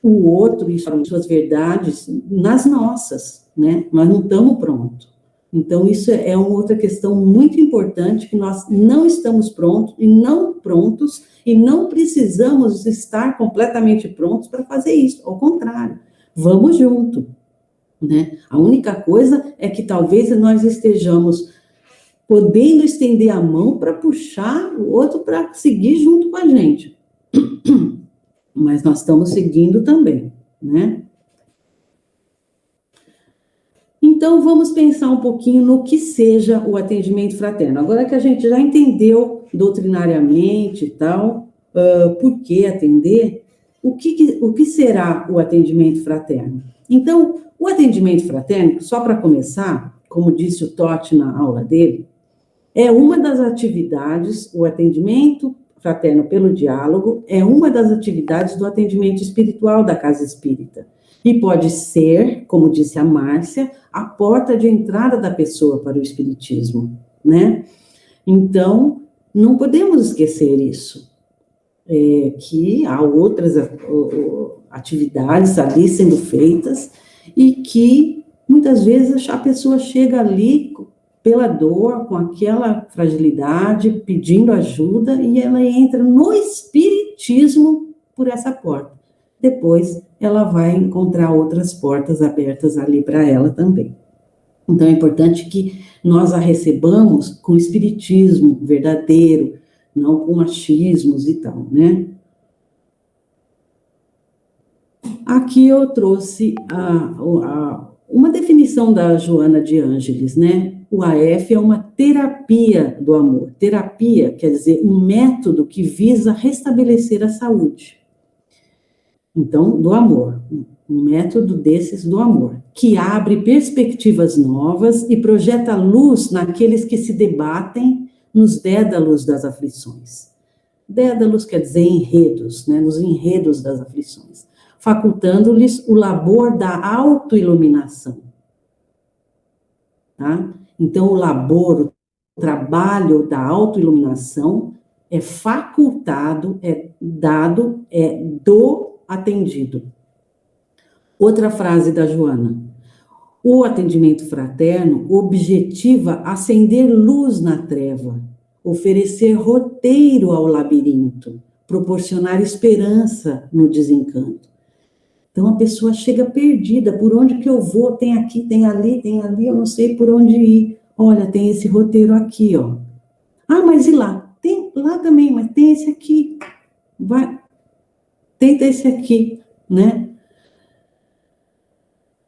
o outro e suas verdades nas nossas, né? Nós não estamos prontos. Então, isso é uma outra questão muito importante, que nós não estamos prontos e não precisamos estar completamente prontos para fazer isso. Ao contrário, vamos junto, né? A única coisa é que talvez nós estejamos podendo estender a mão para puxar o outro para seguir junto com a gente. Mas nós estamos seguindo também, né? Então, vamos pensar um pouquinho no que seja o atendimento fraterno. Agora que a gente já entendeu doutrinariamente e tal, por que atender, o que será o atendimento fraterno? Então, o atendimento fraterno, só para começar, como disse o Totti na aula dele, é uma das atividades, o atendimento fraterno pelo diálogo, é uma das atividades do atendimento espiritual da Casa Espírita. E pode ser, como disse a Márcia, a porta de entrada da pessoa para o espiritismo, né? Então, não podemos esquecer isso, que há outras atividades ali sendo feitas e que, muitas vezes, a pessoa chega ali pela dor, com aquela fragilidade, pedindo ajuda, e ela entra no espiritismo por essa porta. Depois, ela vai encontrar outras portas abertas ali para ela também. Então, é importante que nós a recebamos com espiritismo verdadeiro, não com machismos e tal, né? Aqui eu trouxe uma definição da Joana de Ângeles, né? O AF é uma terapia do amor. Terapia quer dizer um método que visa restabelecer a saúde. Então, do amor. Um método desses do amor, que abre perspectivas novas e projeta luz naqueles que se debatem nos dédalos das aflições. Dédalos quer dizer enredos, né? Nos enredos das aflições, facultando-lhes o labor da autoiluminação. Tá? Então, o labor, o trabalho da autoiluminação é facultado, é dado, é do atendido. Outra frase da Joana. O atendimento fraterno objetiva acender luz na treva, oferecer roteiro ao labirinto, proporcionar esperança no desencanto. Então, a pessoa chega perdida, por onde que eu vou? Tem aqui, tem ali, eu não sei por onde ir. Olha, tem esse roteiro aqui, ó. Ah, mas e lá? Tem lá também, mas tem esse aqui. Vai, tenta esse aqui, né?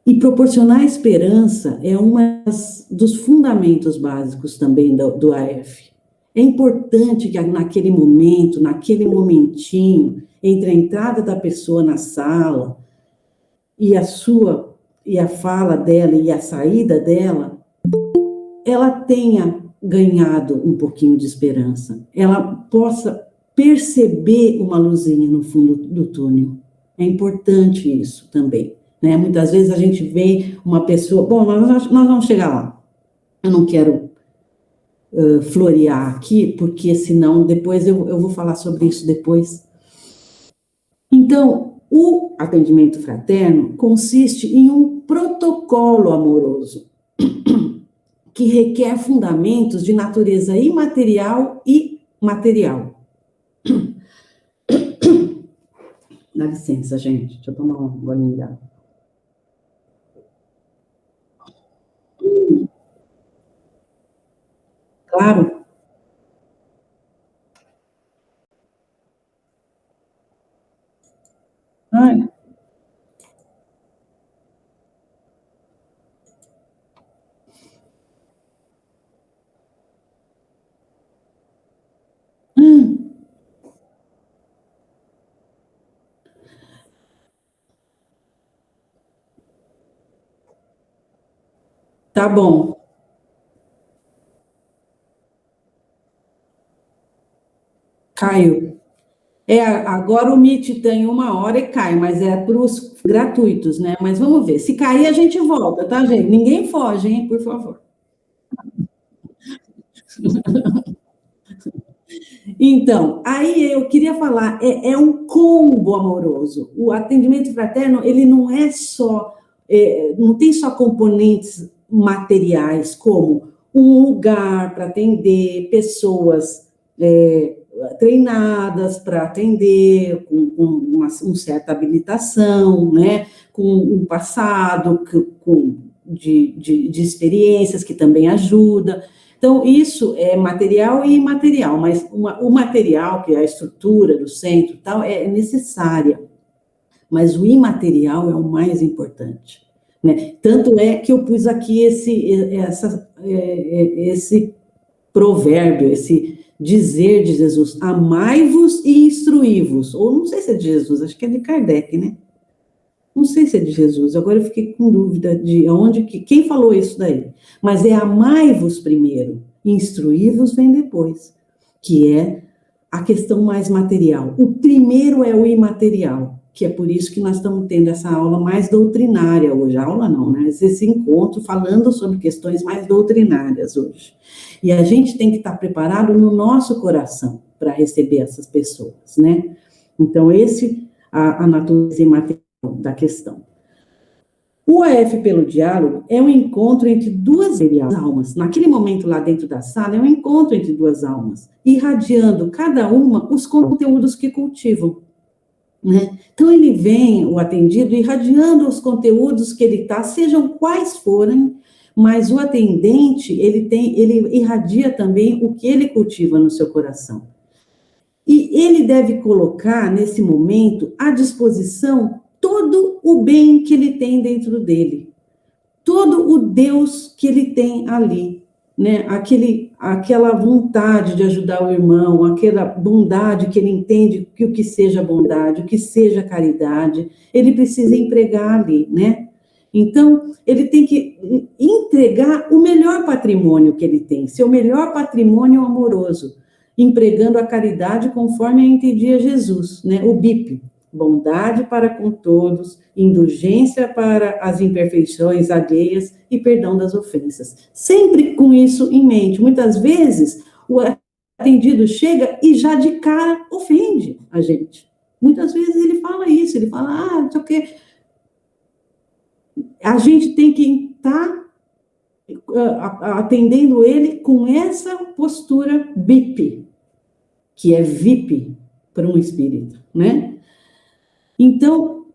E proporcionar esperança é um dos fundamentos básicos também do AF. É importante que naquele momento, naquele momentinho, entre a entrada da pessoa na sala e a fala dela e a saída dela, ela tenha ganhado um pouquinho de esperança, ela possa perceber uma luzinha no fundo do túnel. É importante isso também, né? Muitas vezes a gente vê uma pessoa, bom, nós vamos chegar lá. Eu não quero florear aqui, porque senão depois eu vou falar sobre isso depois. Então, o atendimento fraterno consiste em um protocolo amoroso que requer fundamentos de natureza imaterial e material. Dá licença, gente, deixa eu tomar um golinho de água. Claro. Ai. Tá bom. Caiu. Agora o Meet tem 1 hora e cai, mas é para os gratuitos, né? Mas vamos ver. Se cair, a gente volta, tá, gente? Ninguém foge, hein? Por favor. Então, aí eu queria falar, é um combo amoroso. O atendimento fraterno, ele não é só, não tem só componentes materiais, como um lugar para atender, pessoas treinadas para atender, com uma certa habilitação, né? Com um passado de experiências que também ajuda. Então, isso é material e imaterial, mas o material, que é a estrutura do centro, tal, é necessária, mas o imaterial é o mais importante, né? Tanto é que eu pus aqui esse provérbio, esse dizer de Jesus: amai-vos e instruí-vos, ou não sei se é de Jesus, acho que é de Kardec, né? Não sei se é de Jesus, agora eu fiquei com dúvida de quem falou isso daí. Mas é amai-vos primeiro, instruí-vos vem depois, que é a questão mais material. O primeiro é o imaterial, que é por isso que nós estamos tendo essa aula mais doutrinária hoje. A aula não, né? Esse encontro falando sobre questões mais doutrinárias hoje. E a gente tem que estar preparado no nosso coração para receber essas pessoas, né? Então, a natureza imaterial da questão. O AF pelo diálogo é um encontro entre duas almas. Naquele momento lá dentro da sala, é um encontro entre duas almas, irradiando cada uma os conteúdos que cultivam, né? Então, ele vem, o atendido, irradiando os conteúdos que ele está, sejam quais forem, mas o atendente, ele irradia também o que ele cultiva no seu coração. E ele deve colocar, nesse momento, à disposição todo o bem que ele tem dentro dele, todo o Deus que ele tem ali, né? Aquela vontade de ajudar o irmão, aquela bondade que ele entende que o que seja bondade, o que seja caridade, ele precisa empregar ali, né? Então, ele tem que entregar o melhor patrimônio que ele tem, seu melhor patrimônio amoroso, empregando a caridade conforme entendia Jesus, né? O BIP, bondade para com todos, indulgência para as imperfeições alheias e perdão das ofensas. Sempre com isso em mente. Muitas vezes, o atendido chega e já de cara ofende a gente. Muitas vezes ele fala isso, ele fala, não sei o quê. A gente tem que estar atendendo ele com essa postura BIP, que é VIP para um espírito, né? Então,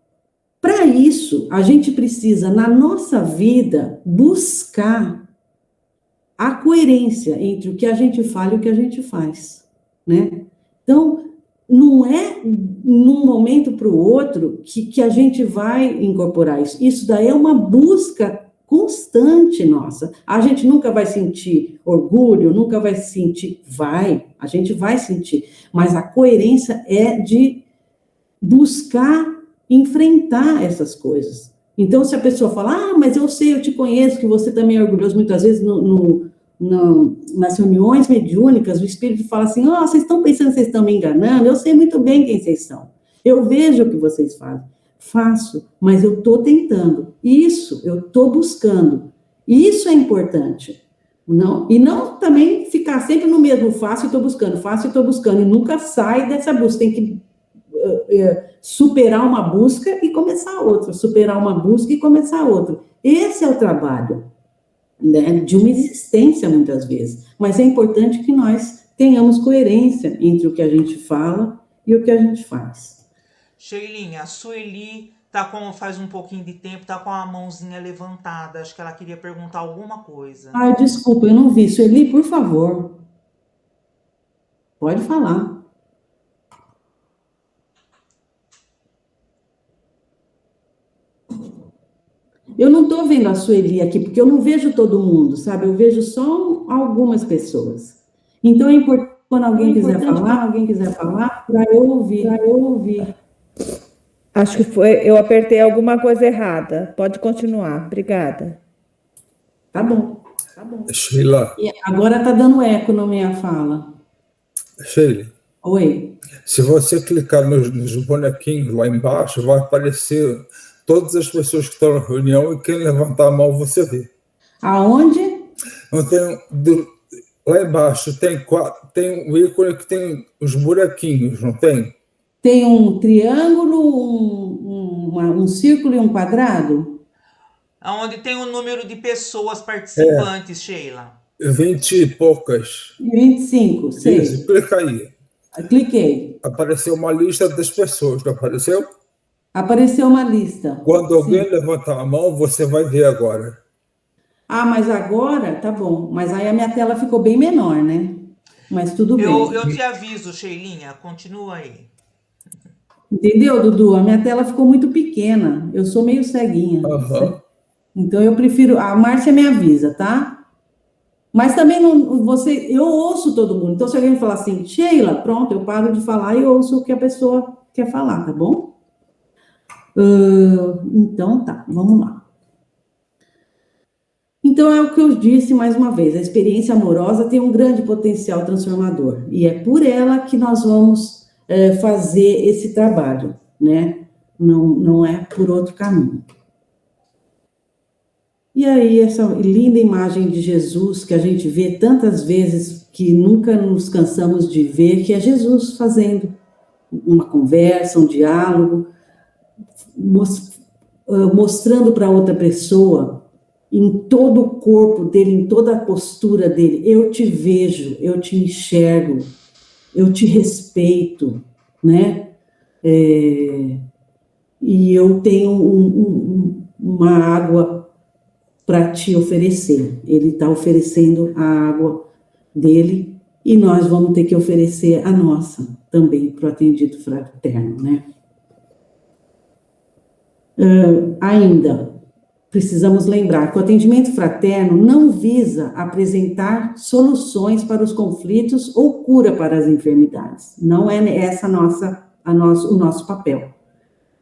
para isso, a gente precisa, na nossa vida, buscar a coerência entre o que a gente fala e o que a gente faz, né? Então, não é num momento para o outro que a gente vai incorporar isso. Isso daí é uma busca constante nossa. A gente nunca vai sentir orgulho, nunca vai sentir... a gente vai sentir. Mas a coerência é de buscar enfrentar essas coisas. Então, se a pessoa fala, mas eu sei, eu te conheço, que você também é orgulhoso, muitas vezes nas reuniões mediúnicas, o espírito fala assim, vocês estão pensando que vocês estão me enganando? Eu sei muito bem quem vocês são. Eu vejo o que vocês fazem. Faço, mas eu estou tentando. Isso, eu estou buscando. Isso é importante. E não também ficar sempre no mesmo, faço e estou buscando, e nunca sai dessa busca. Tem que superar uma busca e começar outra, superar uma busca e começar outra. Esse é o trabalho, né, de uma existência, muitas vezes. Mas é importante que nós tenhamos coerência entre o que a gente fala e o que a gente faz. Sheilinha, a Sueli faz um pouquinho de tempo, tá com a mãozinha levantada. Acho que ela queria perguntar alguma coisa. Desculpa, eu não vi. Sueli, por favor. Pode falar. Eu não estou vendo a Sueli aqui, porque eu não vejo todo mundo, sabe? Eu vejo só algumas pessoas. Então, é importante, quando alguém quiser falar, para eu ouvir. Acho que eu apertei alguma coisa errada. Pode continuar. Obrigada. Tá bom. Sheila. E agora está dando eco na minha fala. Sheila. Oi. Se você clicar nos bonequinhos lá embaixo, vai aparecer todas as pessoas que estão na reunião, e quem levantar a mão você vê. Aonde? Não tem, lá embaixo tem um ícone que tem os buraquinhos, não tem? Tem um triângulo, um círculo e um quadrado? Onde tem o número de pessoas participantes, Sheila. 20 e poucas. 25, sei. Isso, clica aí. Cliquei. Apareceu uma lista das pessoas, não apareceu? Apareceu uma lista. Quando alguém levantar a mão, você vai ver agora. Mas agora, tá bom. Mas aí a minha tela ficou bem menor, né? Mas tudo bem. Eu te aviso, Sheilinha, continua aí. Entendeu, Dudu? A minha tela ficou muito pequena. Eu sou meio ceguinha. Uhum. Então eu prefiro... A Márcia me avisa, tá? Mas também eu ouço todo mundo. Então se alguém falar assim, Sheila, pronto, eu paro de falar e ouço o que a pessoa quer falar, tá bom? Então tá, vamos lá. Então é o que eu disse mais uma vez, a experiência amorosa tem um grande potencial transformador, e é por ela que nós vamos fazer esse trabalho, né? Não é por outro caminho. E aí, essa linda imagem de Jesus que a gente vê tantas vezes, que nunca nos cansamos de ver, que é Jesus fazendo uma conversa, um diálogo, mostrando para outra pessoa, em todo o corpo dele, em toda a postura dele, eu te vejo, eu te enxergo, eu te respeito, né? E eu tenho uma água para te oferecer. Ele está oferecendo a água dele e nós vamos ter que oferecer a nossa também para o atendido fraterno, né? Ainda, precisamos lembrar que o atendimento fraterno não visa apresentar soluções para os conflitos ou cura para as enfermidades. Não é essa o nosso papel,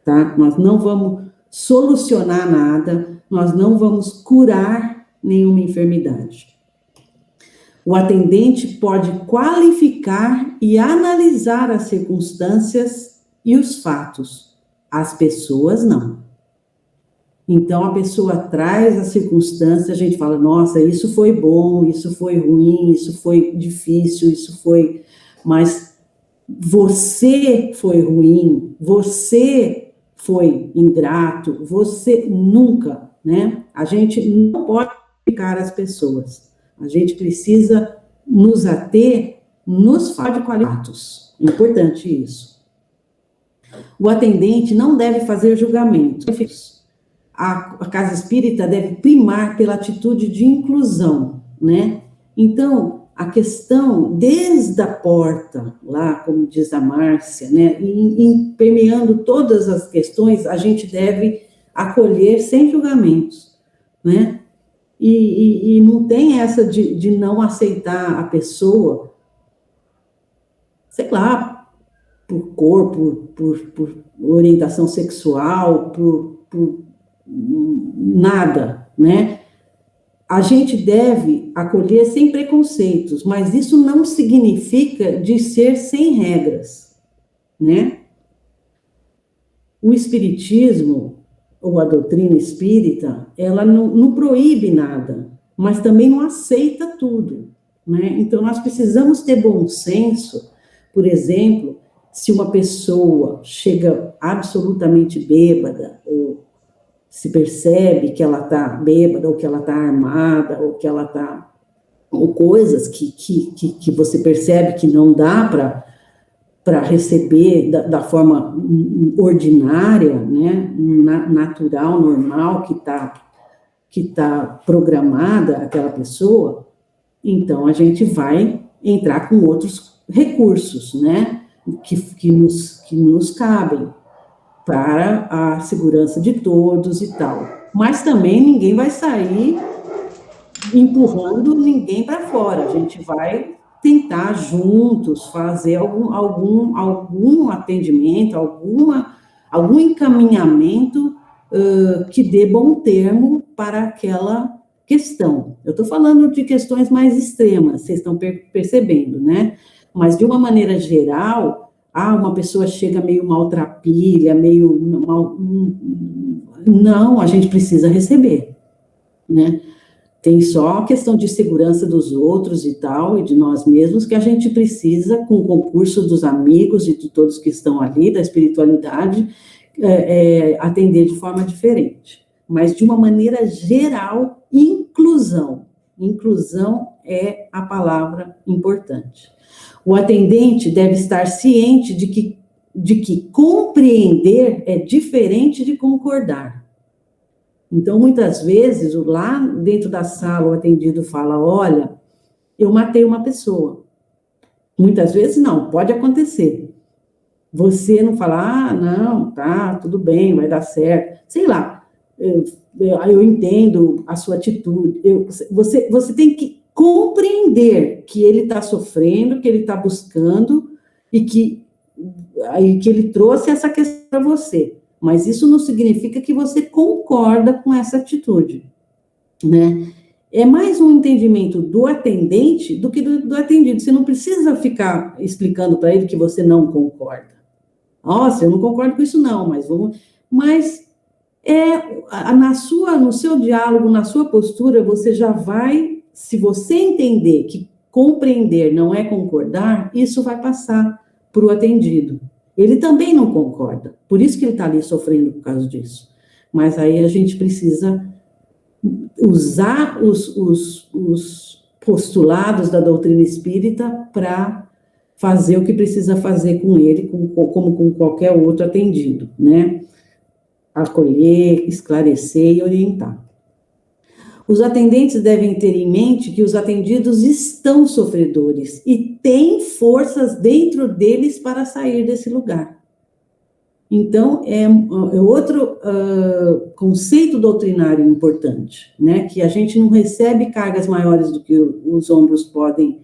tá? Nós não vamos solucionar nada, nós não vamos curar nenhuma enfermidade. O atendente pode qualificar e analisar as circunstâncias e os fatos, as pessoas não. Então, a pessoa traz a circunstância, a gente fala, nossa, isso foi bom, isso foi ruim, isso foi difícil, isso foi... Mas você foi ruim, você foi ingrato, você nunca, né? A gente não pode ficar as pessoas. A gente precisa nos ater nos fatos de qualidades. Importante isso. O atendente não deve fazer julgamentos. A casa espírita deve primar pela atitude de inclusão, né? Então, a questão, desde a porta, lá, como diz a Márcia, né? Permeando todas as questões, a gente deve acolher sem julgamentos, né? E não tem essa de não aceitar a pessoa, sei lá, por corpo, por orientação sexual, por nada, né? A gente deve acolher sem preconceitos, mas isso não significa de ser sem regras, né? O espiritismo, ou a doutrina espírita, ela não proíbe nada, mas também não aceita tudo, né? Então, nós precisamos ter bom senso. Por exemplo, se uma pessoa chega absolutamente bêbada, ou se percebe que ela está bêbada, ou que ela está armada, ou que ela está... ou coisas que você percebe que não dá para receber da forma ordinária, né, natural, normal, que tá programada aquela pessoa, então a gente vai entrar com outros recursos, né, que nos cabem para a segurança de todos e tal. Mas também ninguém vai sair empurrando ninguém para fora. A gente vai tentar juntos fazer algum atendimento, algum encaminhamento que dê bom termo para aquela questão. Eu estou falando de questões mais extremas, vocês estão percebendo, né? Mas, de uma maneira geral, uma pessoa chega meio maltrapilha, meio mal... Não, a gente precisa receber, né? Tem só a questão de segurança dos outros e tal, e de nós mesmos, que a gente precisa, com o concurso dos amigos e de todos que estão ali, da espiritualidade, atender de forma diferente. Mas, de uma maneira geral, inclusão. Inclusão é a palavra importante. O atendente deve estar ciente de que compreender é diferente de concordar. Então, muitas vezes, lá dentro da sala, o atendido fala, olha, eu matei uma pessoa. Muitas vezes, não, pode acontecer. Você não fala, não, tá, tudo bem, vai dar certo. Sei lá, eu entendo a sua atitude. Você tem que compreender que ele está sofrendo, que ele está buscando, e que ele trouxe essa questão para você. Mas isso não significa que você concorda com essa atitude, né? É mais um entendimento do atendente do que do atendido. Você não precisa ficar explicando para ele que você não concorda. Nossa, eu não concordo com isso não, mas vamos... Mas no seu diálogo, na sua postura, você já vai... Se você entender que compreender não é concordar, isso vai passar para o atendido. Ele também não concorda, por isso que ele está ali sofrendo por causa disso. Mas aí a gente precisa usar os postulados da doutrina espírita para fazer o que precisa fazer com ele, como com qualquer outro atendido, né? Acolher, esclarecer e orientar. Os atendentes devem ter em mente que os atendidos estão sofredores e têm forças dentro deles para sair desse lugar. Então, é outro conceito doutrinário importante, né? Que a gente não recebe cargas maiores do que os ombros podem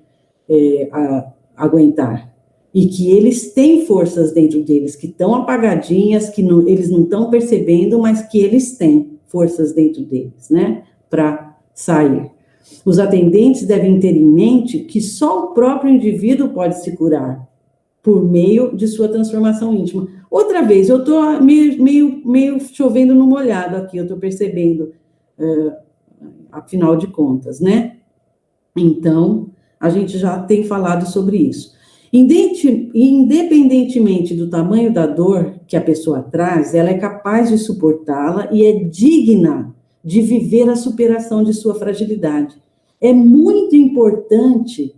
aguentar. E que eles têm forças dentro deles, que estão apagadinhas, que eles não estão percebendo, mas que eles têm forças dentro deles, né? Para sair. Os atendentes devem ter em mente que só o próprio indivíduo pode se curar por meio de sua transformação íntima. Outra vez, eu estou meio chovendo no molhado aqui, eu estou percebendo, afinal de contas, né? Então, a gente já tem falado sobre isso. Independentemente do tamanho da dor que a pessoa traz, ela é capaz de suportá-la e é digna de viver a superação de sua fragilidade. É muito importante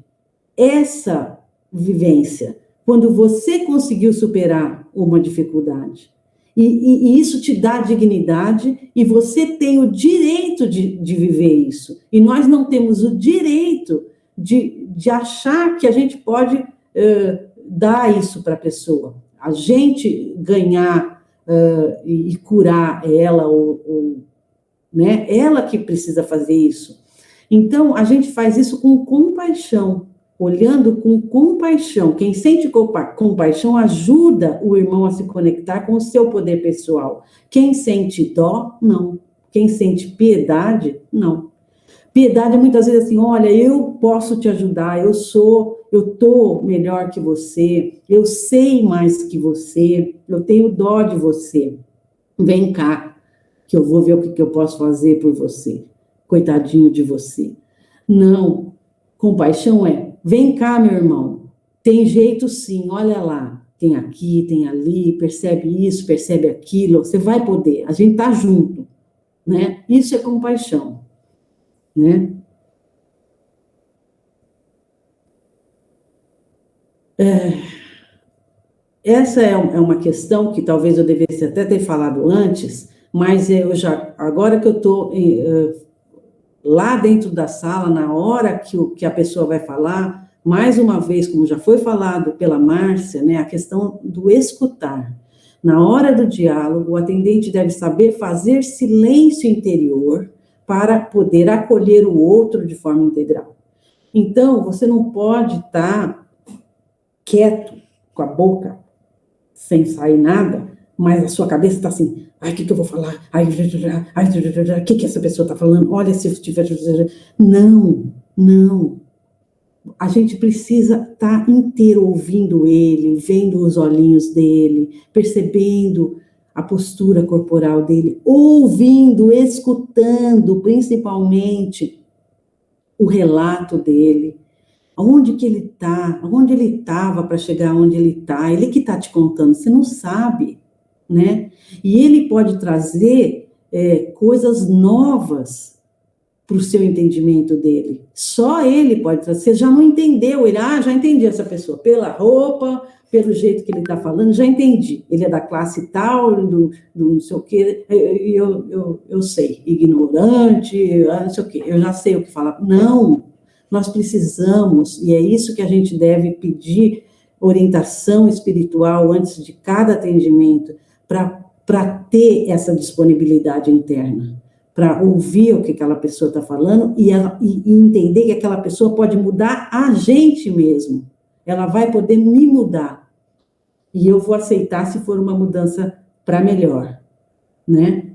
essa vivência, quando você conseguiu superar uma dificuldade. E isso te dá dignidade e você tem o direito de viver isso. E nós não temos o direito de achar que a gente pode dar isso para a pessoa. A gente ganhar e curar ela, né? Ela que precisa fazer isso. Então, a gente faz isso com compaixão, olhando com compaixão. Quem sente compaixão ajuda o irmão a se conectar com o seu poder pessoal. Quem sente dó, não. Quem sente piedade, não. Piedade é muitas vezes assim, olha, eu posso te ajudar, eu estou melhor que você, eu sei mais que você, eu tenho dó de você. Vem cá, que eu vou ver o que eu posso fazer por você. Coitadinho de você. Não, compaixão vem cá, meu irmão, tem jeito sim, olha lá, tem aqui, tem ali, percebe isso, percebe aquilo, você vai poder, a gente tá junto, né? Isso é compaixão, né? Essa é uma questão que talvez eu devesse até ter falado antes, mas agora que eu estou lá dentro da sala, na hora que a pessoa vai falar, mais uma vez, como já foi falado pela Márcia, né, a questão do escutar. Na hora do diálogo, o atendente deve saber fazer silêncio interior para poder acolher o outro de forma integral. Então, você não pode estar quieto, com a boca, sem sair nada, mas a sua cabeça está assim, ai, o que eu vou falar? Ai, o que essa pessoa está falando? Olha, se eu estiver... Não. A gente precisa estar inteiro ouvindo ele, vendo os olhinhos dele, percebendo a postura corporal dele, ouvindo, escutando, principalmente, o relato dele. Onde que ele está? Onde ele estava para chegar onde ele está? Ele que está te contando, você não sabe, né? E ele pode trazer coisas novas para o seu entendimento dele. Só ele pode trazer. Você já não entendeu ele. Ah, já entendi essa pessoa. Pela roupa, pelo jeito que ele está falando, já entendi. Ele é da classe tal, do não sei o quê. Eu sei. Ignorante, não sei o quê. Eu já sei o que falar. Não. Nós precisamos, e é isso que a gente deve pedir, orientação espiritual antes de cada atendimento, para ter essa disponibilidade interna, para ouvir o que aquela pessoa está falando e entender que aquela pessoa pode mudar a gente mesmo. Ela vai poder me mudar. E eu vou aceitar se for uma mudança para melhor, né?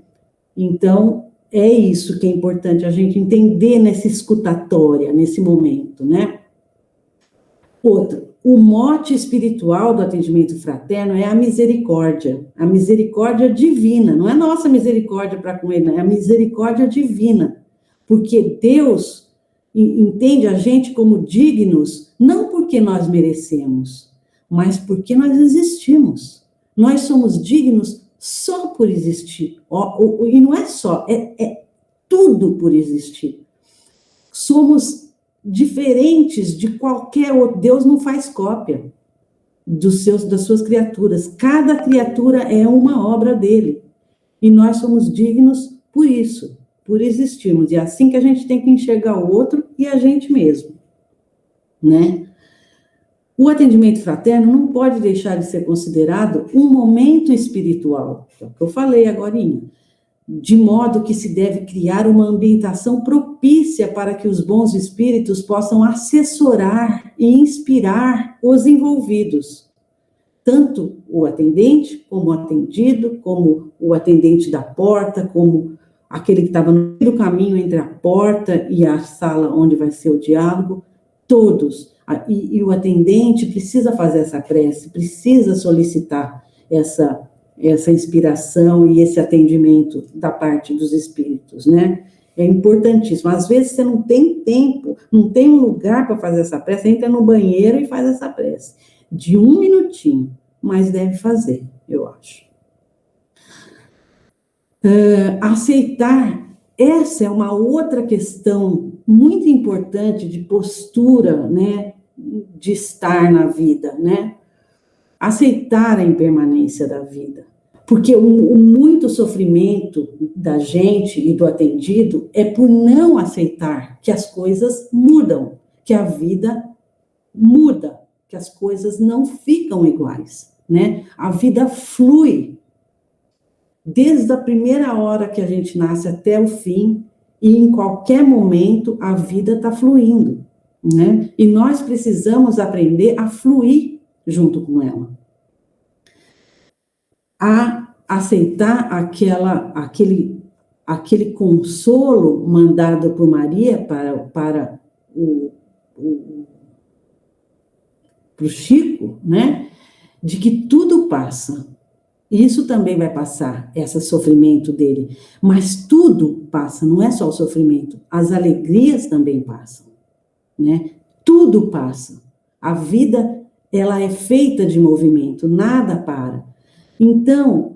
Então, é isso que é importante a gente entender nessa escutatória, nesse momento, né? Outro, o mote espiritual do atendimento fraterno é a misericórdia divina, não é nossa misericórdia para com ele, é a misericórdia divina, porque Deus entende a gente como dignos, não porque nós merecemos, mas porque nós existimos. Nós somos dignos só por existir. E não é só, é tudo por existir. Somos diferentes de qualquer outro. Deus não faz cópia das suas criaturas. Cada criatura é uma obra dele. E nós somos dignos por isso, por existirmos. E é assim que a gente tem que enxergar o outro e a gente mesmo, né? O atendimento fraterno não pode deixar de ser considerado um momento espiritual, é o que eu falei agorinha, de modo que se deve criar uma ambientação propícia para que os bons espíritos possam assessorar e inspirar os envolvidos, tanto o atendente, como o atendido, como o atendente da porta, como aquele que estava no caminho entre a porta e a sala onde vai ser o diálogo, todos. E o atendente precisa fazer essa prece, precisa solicitar essa inspiração e esse atendimento da parte dos espíritos, né? É importantíssimo. Às vezes você não tem tempo, não tem um lugar para fazer essa prece, entra no banheiro e faz essa prece. De 1 minutinho, mas deve fazer, eu acho. Aceitar, essa é uma outra questão muito importante de postura, né, de estar na vida, né? Aceitar a impermanência da vida. Porque o muito sofrimento da gente e do atendido é por não aceitar que as coisas mudam, que a vida muda, que as coisas não ficam iguais, né? A vida flui. Desde a primeira hora que a gente nasce até o fim, e em qualquer momento a vida está fluindo, né? E nós precisamos aprender a fluir junto com ela. A aceitar aquele consolo mandado por Maria para o Chico, né? De que tudo passa. Isso também vai passar, esse sofrimento dele. Mas tudo passa, não é só o sofrimento. As alegrias também passam, né? Tudo passa. A vida, ela é feita de movimento, nada para. Então,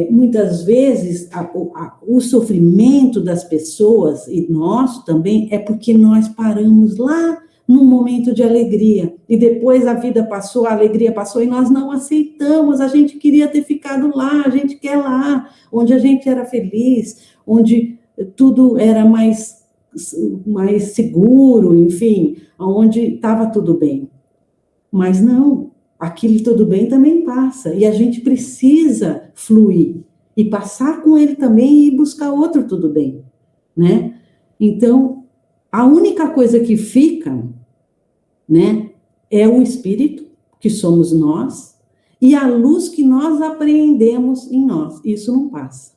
muitas vezes, o sofrimento das pessoas, e nosso também, é porque nós paramos lá num momento de alegria, e depois a vida passou, a alegria passou, e nós não aceitamos, a gente queria ter ficado lá, a gente quer lá, onde a gente era feliz, onde tudo era mais seguro, enfim, onde estava tudo bem. Mas não, aquele tudo bem também passa, e a gente precisa fluir, e passar com ele também e buscar outro tudo bem, né? Então, a única coisa que fica, né, é o espírito, que somos nós, e a luz que nós apreendemos em nós. Isso não passa.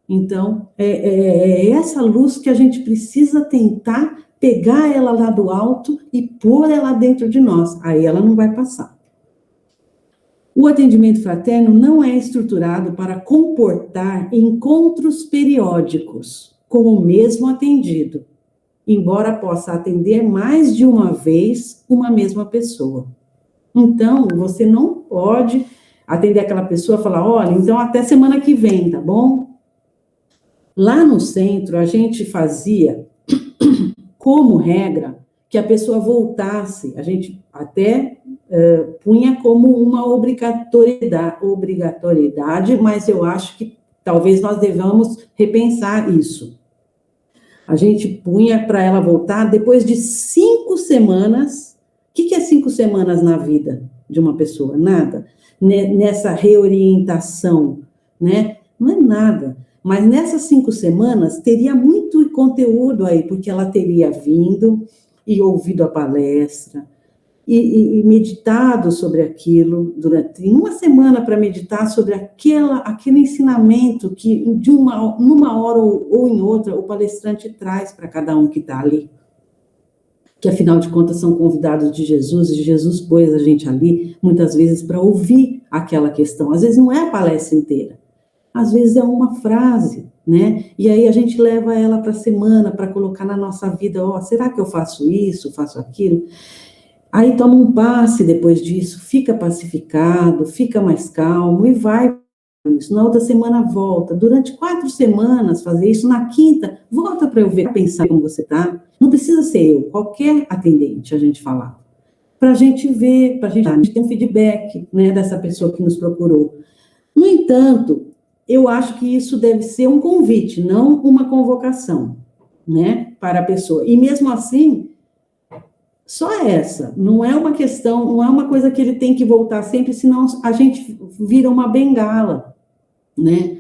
Então, é essa luz que a gente precisa tentar pegar ela lá do alto e pôr ela dentro de nós. Aí ela não vai passar. O atendimento fraterno não é estruturado para comportar encontros periódicos com o mesmo atendido, embora possa atender mais de uma vez uma mesma pessoa. Então, você não pode atender aquela pessoa e falar, olha, então até semana que vem, tá bom? Lá no centro, a gente fazia, como regra, que a pessoa voltasse, a gente até punha como uma obrigatoriedade, mas eu acho que talvez nós devamos repensar isso. A gente punha para ela voltar depois de 5 semanas. O que é 5 semanas na vida de uma pessoa? Nada. Nessa reorientação, né? Não é nada. Mas nessas 5 semanas teria muito conteúdo aí, porque ela teria vindo e ouvido a palestra, e meditado sobre aquilo durante uma semana para meditar sobre aquele ensinamento que numa hora ou em outra o palestrante traz para cada um que está ali. Que afinal de contas são convidados de Jesus, e Jesus pôs a gente ali muitas vezes para ouvir aquela questão. Às vezes não é a palestra inteira, às vezes é uma frase, né? E aí a gente leva ela para a semana para colocar na nossa vida, será que eu faço isso, faço aquilo? Aí toma um passe depois disso, fica pacificado, fica mais calmo e vai isso, na outra semana volta, durante 4 semanas fazer isso, na quinta, volta para eu ver, pensar como você está. Não precisa ser eu, qualquer atendente a gente falar. Para a gente ver, para a gente ter um feedback, né, dessa pessoa que nos procurou. No entanto, eu acho que isso deve ser um convite, não uma convocação, né, para a pessoa. E mesmo assim, só essa, não é uma questão, não é uma coisa que ele tem que voltar sempre, senão a gente vira uma bengala, né?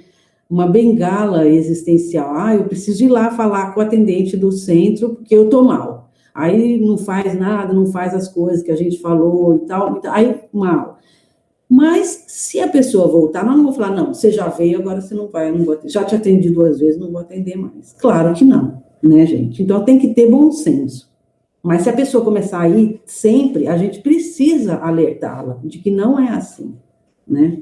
Uma bengala existencial. Ah, eu preciso ir lá falar com o atendente do centro porque eu tô mal. Aí não faz nada, não faz as coisas que a gente falou e tal, aí mal. Mas se a pessoa voltar, nós não vamos falar, não, você já veio, agora você não vai, eu não vou atender. Já te atendi 2 vezes, não vou atender mais. Claro que não, né, gente? Então tem que ter bom senso. Mas se a pessoa começar a ir sempre, a gente precisa alertá-la de que não é assim, né?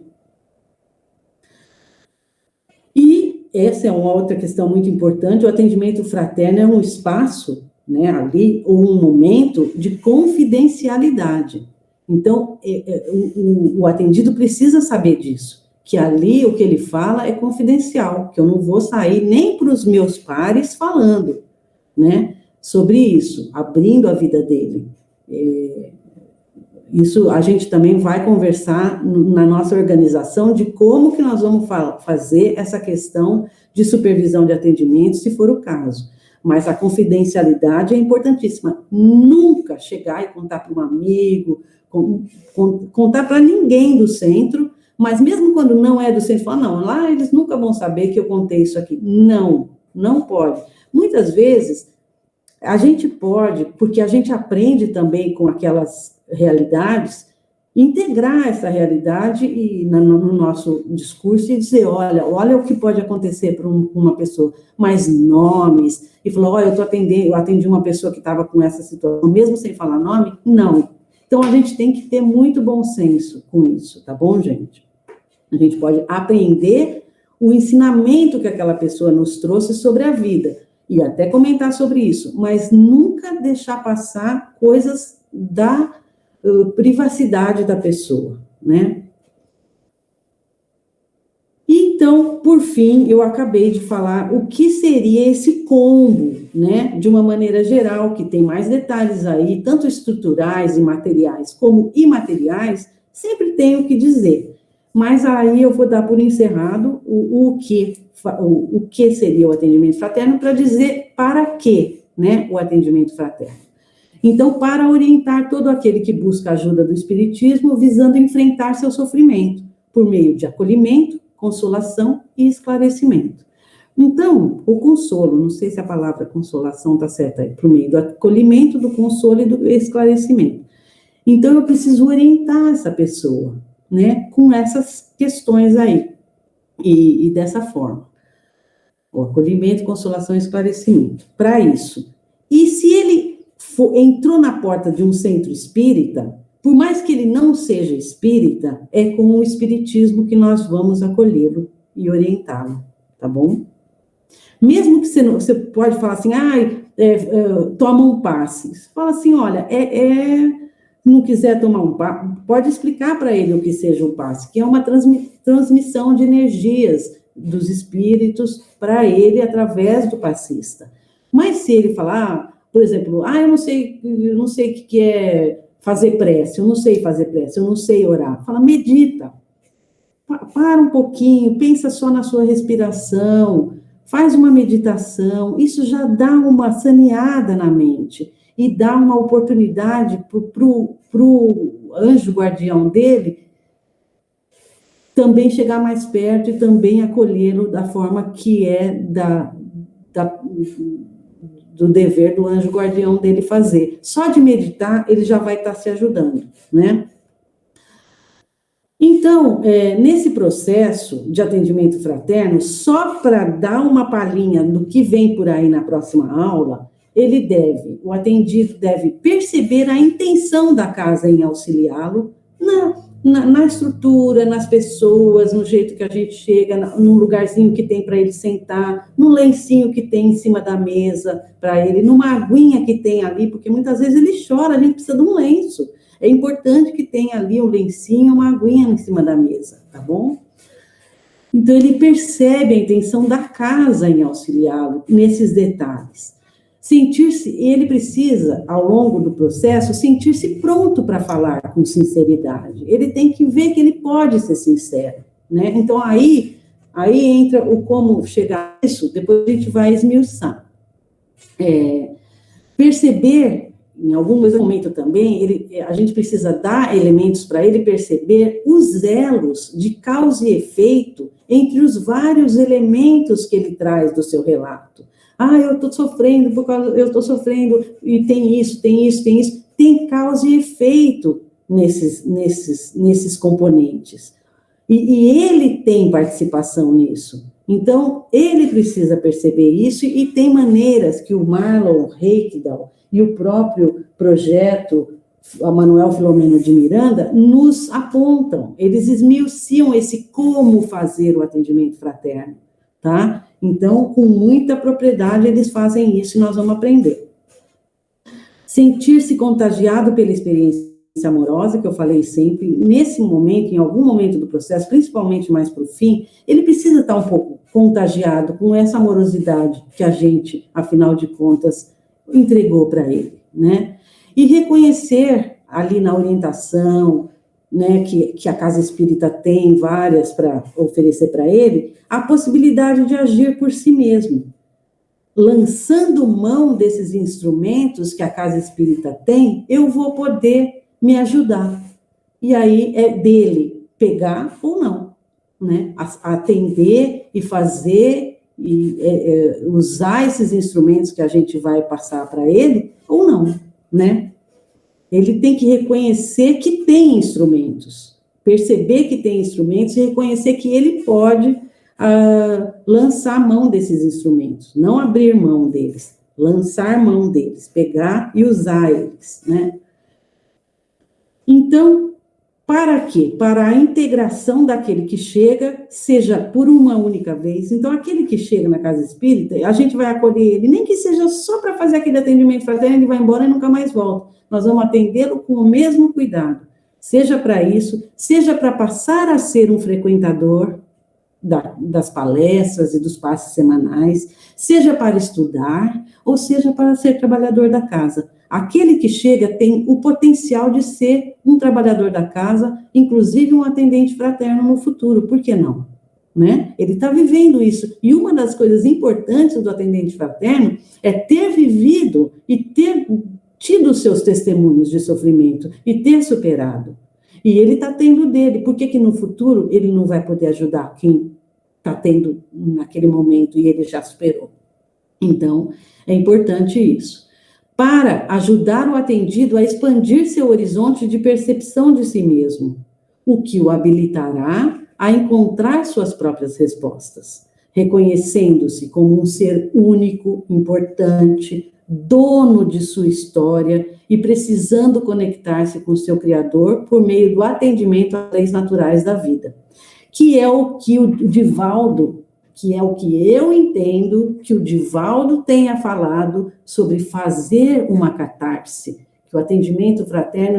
E essa é uma outra questão muito importante, o atendimento fraterno é um espaço, né, ali, ou um momento de confidencialidade. Então, o atendido precisa saber disso, que ali o que ele fala é confidencial, que eu não vou sair nem para os meus pares falando, né, sobre isso, abrindo a vida dele. Isso a gente também vai conversar na nossa organização de como que nós vamos fazer essa questão de supervisão de atendimento, se for o caso. Mas a confidencialidade é importantíssima. Nunca chegar e contar para um amigo, contar para ninguém do centro, mas mesmo quando não é do centro, falar, não, lá eles nunca vão saber que eu contei isso aqui. Não, não pode. Muitas vezes, a gente pode, porque a gente aprende também com aquelas realidades, integrar essa realidade no nosso discurso e dizer, olha o que pode acontecer para uma pessoa, mas nomes, e falou, olha, eu atendi uma pessoa que estava com essa situação, mesmo sem falar nome, não. Então, a gente tem que ter muito bom senso com isso, tá bom, gente? A gente pode aprender o ensinamento que aquela pessoa nos trouxe sobre a vida, e até comentar sobre isso, mas nunca deixar passar coisas da privacidade da pessoa, né? Então, por fim, eu acabei de falar o que seria esse combo, né? De uma maneira geral, que tem mais detalhes aí, tanto estruturais e materiais como imateriais, sempre tenho que dizer. Mas aí eu vou dar por encerrado o que seria o atendimento fraterno, para dizer para quê, né, o atendimento fraterno. Então, para orientar todo aquele que busca a ajuda do Espiritismo, visando enfrentar seu sofrimento, por meio de acolhimento, consolação e esclarecimento. Então, o consolo, não sei se a palavra consolação está certa aí, por meio do acolhimento, do consolo e do esclarecimento. Então, eu preciso orientar essa pessoa, né, com essas questões aí, e dessa forma. O acolhimento, consolação e esclarecimento. Para isso. E se ele entrou na porta de um centro espírita, por mais que ele não seja espírita, é com o espiritismo que nós vamos acolhê-lo e orientá-lo, tá bom? Mesmo que você pode falar assim, toma um passe. Você fala assim, olha, não quiser tomar um passe, pode explicar para ele o que seja um passe, que é uma transmissão de energias dos espíritos para ele através do passista. Mas se ele falar, por exemplo, eu não sei o que é fazer prece, eu não sei fazer prece, eu não sei orar. Fala, medita. Para um pouquinho, pensa só na sua respiração, faz uma meditação, isso já dá uma saneada na mente e dá uma oportunidade para o anjo guardião dele também chegar mais perto e também acolhê-lo da forma que é do dever do anjo guardião dele fazer. Só de meditar, ele já vai estar se ajudando, né? Então, nesse processo de atendimento fraterno, só para dar uma palhinha do que vem por aí na próxima aula, o atendido deve perceber a intenção da casa em auxiliá-lo na estrutura, nas pessoas, no jeito que a gente chega, num lugarzinho que tem para ele sentar, no lencinho que tem em cima da mesa para ele, numa aguinha que tem ali, porque muitas vezes ele chora, a gente precisa de um lenço. É importante que tenha ali um lencinho, uma aguinha em cima da mesa, tá bom? Então, ele percebe a intenção da casa em auxiliá-lo nesses detalhes. Sentir-se, ele precisa, ao longo do processo, sentir-se pronto para falar com sinceridade. Ele tem que ver que ele pode ser sincero, né? Então, aí entra o como chegar a isso, depois a gente vai esmiuçar. Perceber, em algum momento também, a gente precisa dar elementos para ele perceber os elos de causa e efeito entre os vários elementos que ele traz do seu relato. Eu estou sofrendo, e tem isso, tem causa e efeito nesses componentes. E ele tem participação nisso. Então, ele precisa perceber isso, e tem maneiras que o Marlon Reikdal e o próprio projeto a Manuel Filomeno de Miranda nos apontam, eles esmiuçam esse como fazer o atendimento fraterno, tá? Então, com muita propriedade, eles fazem isso e nós vamos aprender. Sentir-se contagiado pela experiência amorosa, que eu falei sempre, nesse momento, em algum momento do processo, principalmente mais para o fim, ele precisa estar um pouco contagiado com essa amorosidade que a gente, afinal de contas, entregou para ele, né? E reconhecer ali na orientação, né, que a Casa Espírita tem várias para oferecer para ele, a possibilidade de agir por si mesmo. Lançando mão desses instrumentos que a Casa Espírita tem, eu vou poder me ajudar. E aí é dele pegar ou não, né? Atender e fazer e usar esses instrumentos que a gente vai passar para ele ou não, né? Ele tem que reconhecer que tem instrumentos, perceber que tem instrumentos e reconhecer que ele pode lançar mão desses instrumentos, não abrir mão deles, lançar mão deles, pegar e usar eles, né? Então, para quê? Para a integração daquele que chega, seja por uma única vez. Então, aquele que chega na Casa Espírita, a gente vai acolher ele, nem que seja só para fazer aquele atendimento fraterno, ele vai embora e nunca mais volta. Nós vamos atendê-lo com o mesmo cuidado, seja para isso, seja para passar a ser um frequentador das palestras e dos passes semanais, seja para estudar, ou seja para ser trabalhador da casa. Aquele que chega tem o potencial de ser um trabalhador da casa, inclusive um atendente fraterno no futuro, por que não? Né? Ele está vivendo isso, e uma das coisas importantes do atendente fraterno é ter vivido e ter tido seus testemunhos de sofrimento e ter superado. E ele está tendo dele, por que no futuro ele não vai poder ajudar quem está tendo naquele momento e ele já superou? Então, é importante isso. Para ajudar o atendido a expandir seu horizonte de percepção de si mesmo, o que o habilitará a encontrar suas próprias respostas, reconhecendo-se como um ser único, importante, dono de sua história e precisando conectar-se com seu Criador por meio do atendimento às leis naturais da vida, que é o que o Divaldo, que é o que eu entendo que o Divaldo tenha falado sobre fazer uma catarse, que o atendimento fraterno,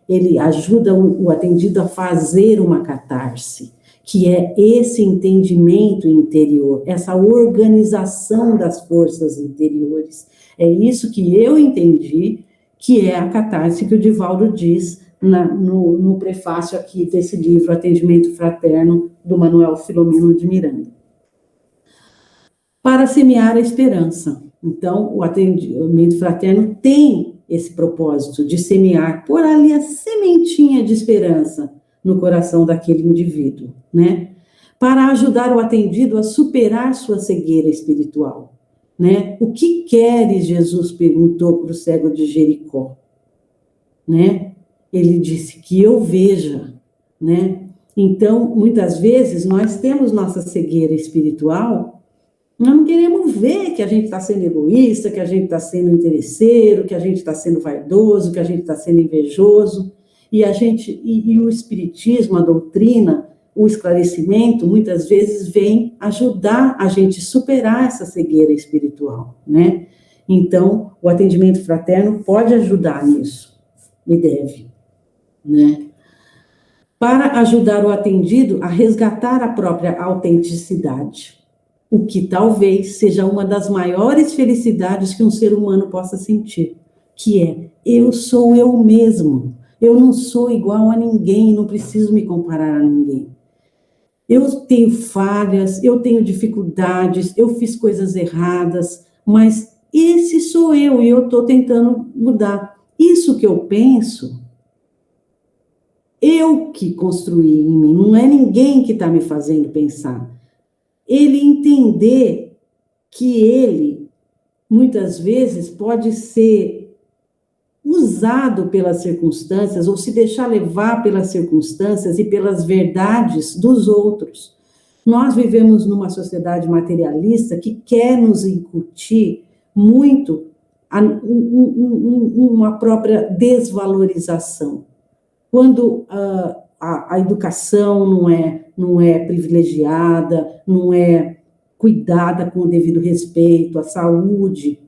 ele ajuda o atendido a fazer uma catarse, que é esse entendimento interior, essa organização das forças interiores. É isso que eu entendi que é a catarse que o Divaldo diz no prefácio aqui desse livro, Atendimento Fraterno, do Manuel Filomeno de Miranda. Para semear a esperança. Então, o atendimento fraterno tem esse propósito de semear, pôr ali a sementinha de esperança no coração daquele indivíduo, né? Para ajudar o atendido a superar sua cegueira espiritual, né? O que queres, Jesus perguntou para o cego de Jericó, né? Ele disse que eu veja, né? Então, muitas vezes, nós temos nossa cegueira espiritual. Nós não queremos ver que a gente está sendo egoísta, que a gente está sendo interesseiro, que a gente está sendo vaidoso, que a gente está sendo invejoso. E o Espiritismo, a doutrina, o esclarecimento, muitas vezes vem ajudar a gente a superar essa cegueira espiritual, né? Então, o atendimento fraterno pode ajudar nisso, e deve, né? para ajudar o atendido a resgatar a própria autenticidade, o que talvez seja uma das maiores felicidades que um ser humano possa sentir, que é: eu sou eu mesmo, eu não sou igual a ninguém, não preciso me comparar a ninguém. Eu tenho falhas, eu tenho dificuldades, eu fiz coisas erradas, mas esse sou eu e eu estou tentando mudar. Isso que eu penso, eu que construí em mim, não é ninguém que está me fazendo pensar. Ele entender que ele, muitas vezes, pode ser usado pelas circunstâncias ou se deixar levar pelas circunstâncias e pelas verdades dos outros. Nós vivemos numa sociedade materialista que quer nos incutir muito uma própria desvalorização. Quando a educação não é privilegiada, não é cuidada com o devido respeito, a saúde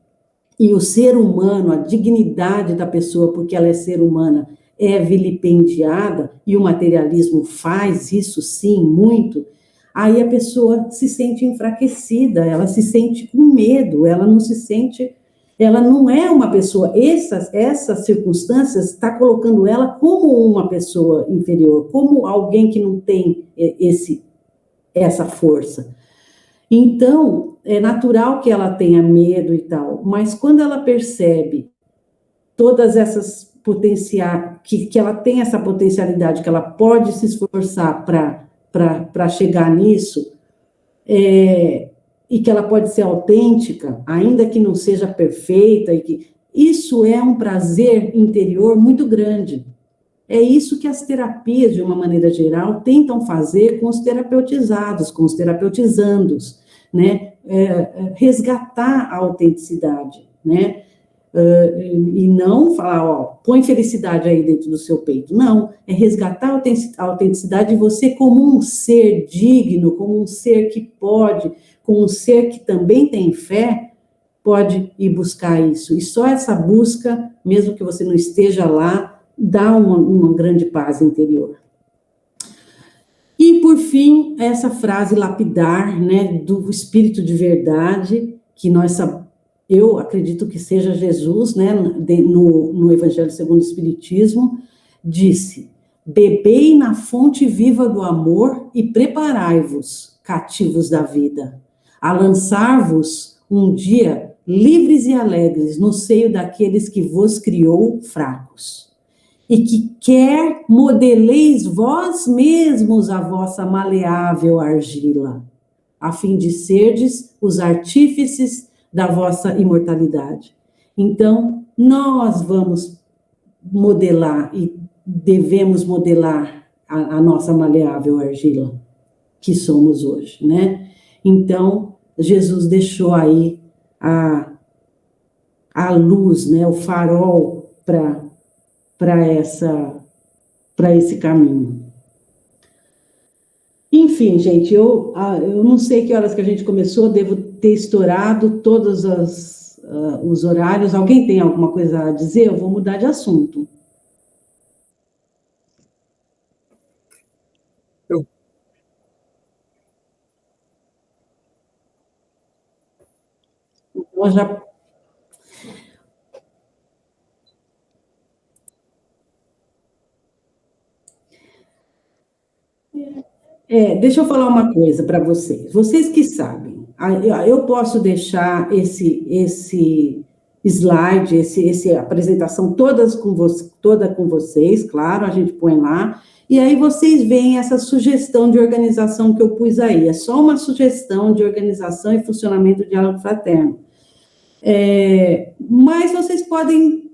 e o ser humano, a dignidade da pessoa, porque ela é ser humana, é vilipendiada, e o materialismo faz isso, sim, muito, aí a pessoa se sente enfraquecida, ela se sente com medo, ela não se sente, ela não é uma pessoa, essas circunstâncias está colocando ela como uma pessoa inferior, como alguém que não tem essa força. Então, é natural que ela tenha medo e tal, mas quando ela percebe todas essas que ela tem essa potencialidade, que ela pode se esforçar para chegar nisso, e que ela pode ser autêntica, ainda que não seja perfeita, isso é um prazer interior muito grande. É isso que as terapias, de uma maneira geral, tentam fazer com os terapeutizados, com os terapeutizandos, né? Resgatar a autenticidade, né? E não falar, ó, põe felicidade aí dentro do seu peito. Não, é resgatar a autenticidade de você como um ser digno, como um ser que pode, como um ser que também tem fé, pode ir buscar isso. E só essa busca, mesmo que você não esteja lá, dá uma grande paz interior. E, por fim, essa frase lapidar, né, do Espírito de Verdade, que eu acredito que seja Jesus, né, no Evangelho segundo o Espiritismo, disse: bebei na fonte viva do amor e preparai-vos, cativos da vida, a lançar-vos um dia livres e alegres no seio daqueles que vos criou fracos, e que quer modeleis vós mesmos a vossa maleável argila, a fim de serdes os artífices da vossa imortalidade. Então, nós vamos modelar e devemos modelar a nossa maleável argila, que somos hoje, né? Então, Jesus deixou aí a luz, né, o farol para esse caminho. Enfim, gente, eu não sei que horas que a gente começou, devo ter estourado todos os horários. Alguém tem alguma coisa a dizer? Eu vou mudar de assunto. Então, já... deixa eu falar uma coisa para vocês. Vocês que sabem, eu posso deixar esse slide, essa apresentação toda com vocês, claro, a gente põe lá, e aí vocês veem essa sugestão de organização que eu pus aí. É só uma sugestão de organização e funcionamento do diálogo fraterno. Mas vocês podem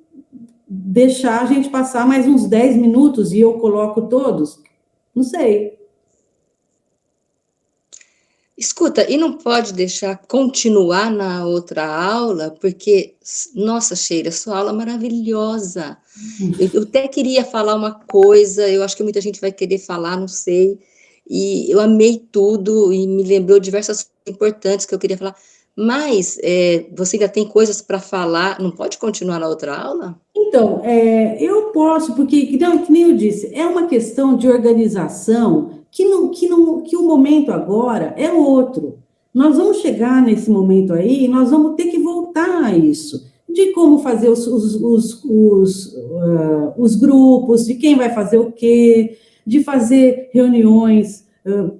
deixar a gente passar mais uns 10 minutos e eu coloco todos? Não sei. Escuta, e não pode deixar continuar na outra aula, porque, nossa, Sheila, sua aula é maravilhosa. Eu até queria falar uma coisa, eu acho que muita gente vai querer falar, não sei, e eu amei tudo, e me lembrou diversas coisas importantes que eu queria falar, mas você ainda tem coisas para falar, não pode continuar na outra aula? Então, eu posso, porque, que nem eu disse, é uma questão de organização que o momento agora é outro. Nós vamos chegar nesse momento aí e nós vamos ter que voltar a isso, de como fazer os grupos, de quem vai fazer o quê, de fazer reuniões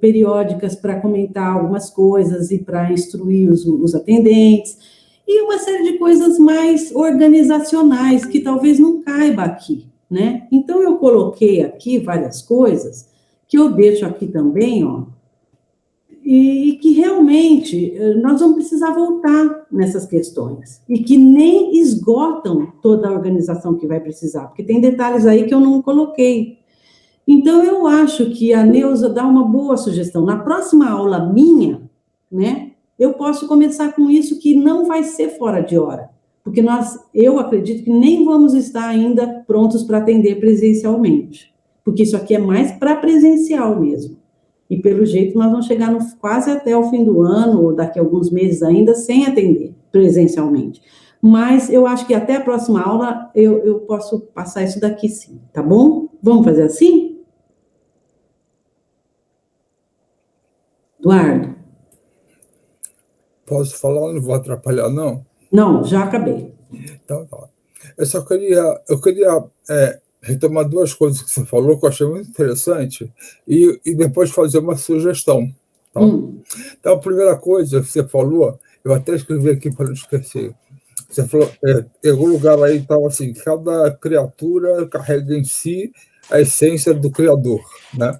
periódicas para comentar algumas coisas e para instruir os atendentes, e uma série de coisas mais organizacionais que talvez não caiba aqui, né? Então, eu coloquei aqui várias coisas que eu deixo aqui também, ó, e que realmente nós vamos precisar voltar nessas questões, e que nem esgotam toda a organização que vai precisar, porque tem detalhes aí que eu não coloquei. Então, eu acho que a Neuza dá uma boa sugestão. Na próxima aula minha, né, eu posso começar com isso, que não vai ser fora de hora, porque eu acredito que nem vamos estar ainda prontos para atender presencialmente, porque isso aqui é mais para presencial mesmo. E, pelo jeito, nós vamos chegar quase até o fim do ano, ou daqui a alguns meses ainda, sem atender presencialmente. Mas eu acho que até a próxima aula eu posso passar isso daqui sim, tá bom? Vamos fazer assim? Eduardo? Posso falar? Não vou atrapalhar, não? Não, já acabei. Então, tá. Eu queria retomar duas coisas que você falou, que eu achei muito interessante, e depois fazer uma sugestão. Tá? Então, a primeira coisa que você falou, eu até escrevi aqui para não esquecer. Você falou, em algum lugar aí estava assim, cada criatura carrega em si a essência do Criador, né?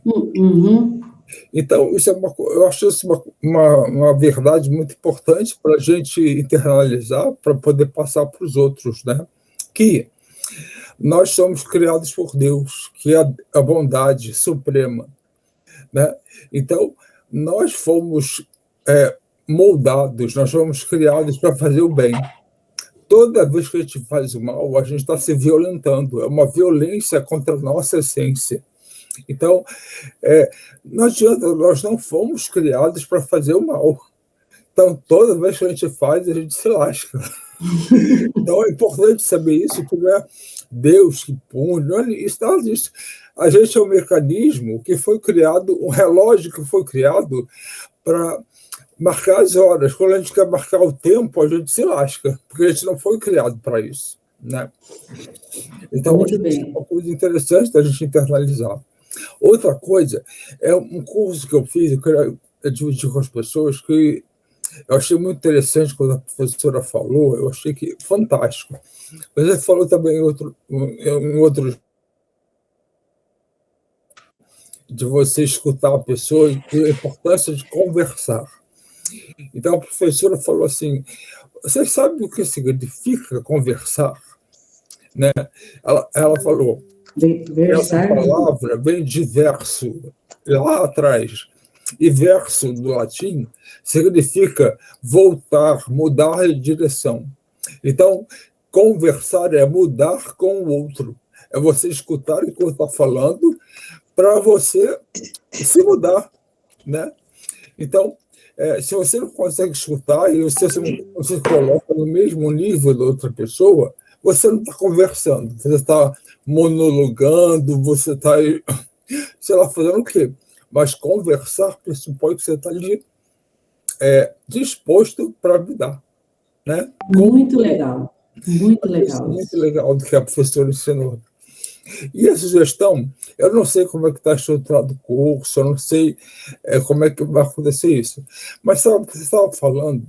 Então, eu acho isso uma verdade muito importante para a gente internalizar, para poder passar para os outros, né? Que nós somos criados por Deus, que é a bondade suprema, né? Então, nós fomos moldados, nós fomos criados para fazer o bem. Toda vez que a gente faz o mal, a gente está se violentando, é uma violência contra a nossa essência. Então, não adianta, nós não fomos criados para fazer o mal. Então, toda vez que a gente faz, a gente se lasca. Então, é importante saber isso, porque não é Deus que pune, não é isso, nada disso. A gente é um mecanismo que foi criado, um relógio que foi criado para marcar as horas. Quando a gente quer marcar o tempo, a gente se lasca, porque a gente não foi criado para isso, né? Então, acho que é uma coisa interessante da gente internalizar. Outra coisa é um curso que eu fiz, eu queria dividir com as pessoas, que eu achei muito interessante quando a professora falou, eu achei que fantástico. Mas ele falou também em outros de você escutar a pessoa e a importância de conversar. Então a professora falou assim, você sabe o que significa conversar? Né? Ela falou, essa palavra vem de verso, lá atrás, e verso do latim significa voltar, mudar de direção. Então, conversar é mudar com o outro, é você escutar o que o outro está falando para você se mudar, né? Então, se você não consegue escutar e você se coloca no mesmo nível da outra pessoa, você não está conversando, você está monologando, você está, sei lá, fazendo o quê? Mas conversar pressupõe que você está ali disposto para lidar, né? Muito legal, muito legal. Muito legal do que a professora ensinou. E a sugestão, eu não sei como é que está estruturado o curso, eu não sei como é que vai acontecer isso, mas você estava falando,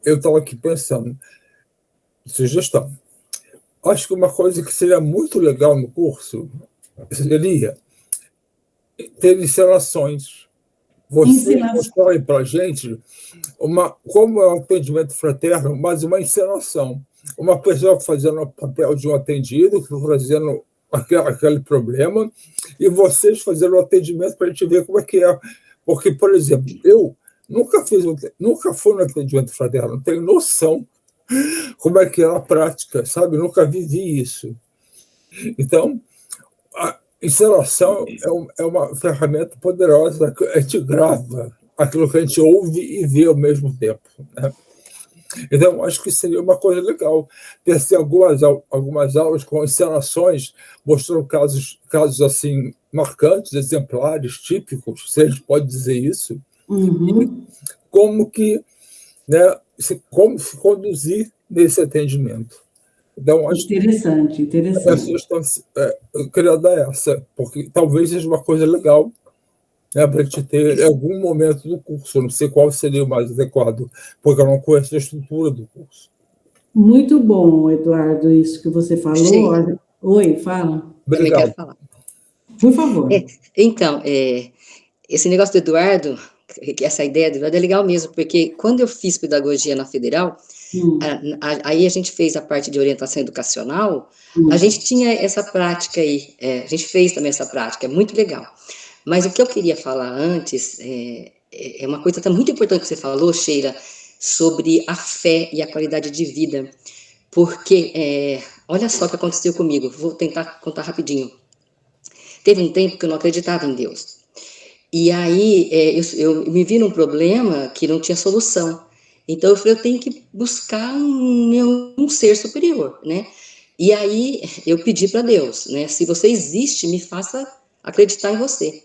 eu estava aqui pensando, sugestão. Acho que uma coisa que seria muito legal no curso seria ter encenações. Você mostrar para a gente como é um atendimento fraterno, mas uma encenação. Uma pessoa fazendo o papel de um atendido, trazendo aquele problema, e vocês fazendo o atendimento para a gente ver como é que é. Porque, por exemplo, eu nunca fui no atendimento fraterno, não tenho noção como é que é a prática, sabe? Nunca vivi isso. Então, a encenação é uma ferramenta poderosa, a gente grava aquilo que a gente ouve e vê ao mesmo tempo, né? Então, acho que seria uma coisa legal ter assim, algumas aulas com encenações, mostrando casos assim, marcantes, exemplares, típicos, se a gente pode dizer isso, como que, né, como se conduzir nesse atendimento. Então, acho interessante. eu queria dar essa, porque talvez seja uma coisa legal, né, para a gente ter em algum momento do curso. Não sei qual seria o mais adequado, porque eu não conheço a estrutura do curso. Muito bom, Eduardo, isso que você falou. Sheila. Oi, fala. Obrigado. Também quero falar. Por favor. Então, esse negócio do Eduardo, essa ideia do Eduardo é legal mesmo, porque quando eu fiz pedagogia na Federal, aí a gente fez a parte de orientação educacional, a gente tinha essa prática aí, a gente fez também essa prática, é muito legal. Mas o que eu queria falar antes é uma coisa muito importante que você falou, Sheila, sobre a fé e a qualidade de vida. Porque, olha só o que aconteceu comigo, vou tentar contar rapidinho. Teve um tempo que eu não acreditava em Deus. E aí eu me vi num problema que não tinha solução. Então eu falei, eu tenho que buscar um ser superior, né? E aí eu pedi para Deus, né? Se você existe, me faça acreditar em você.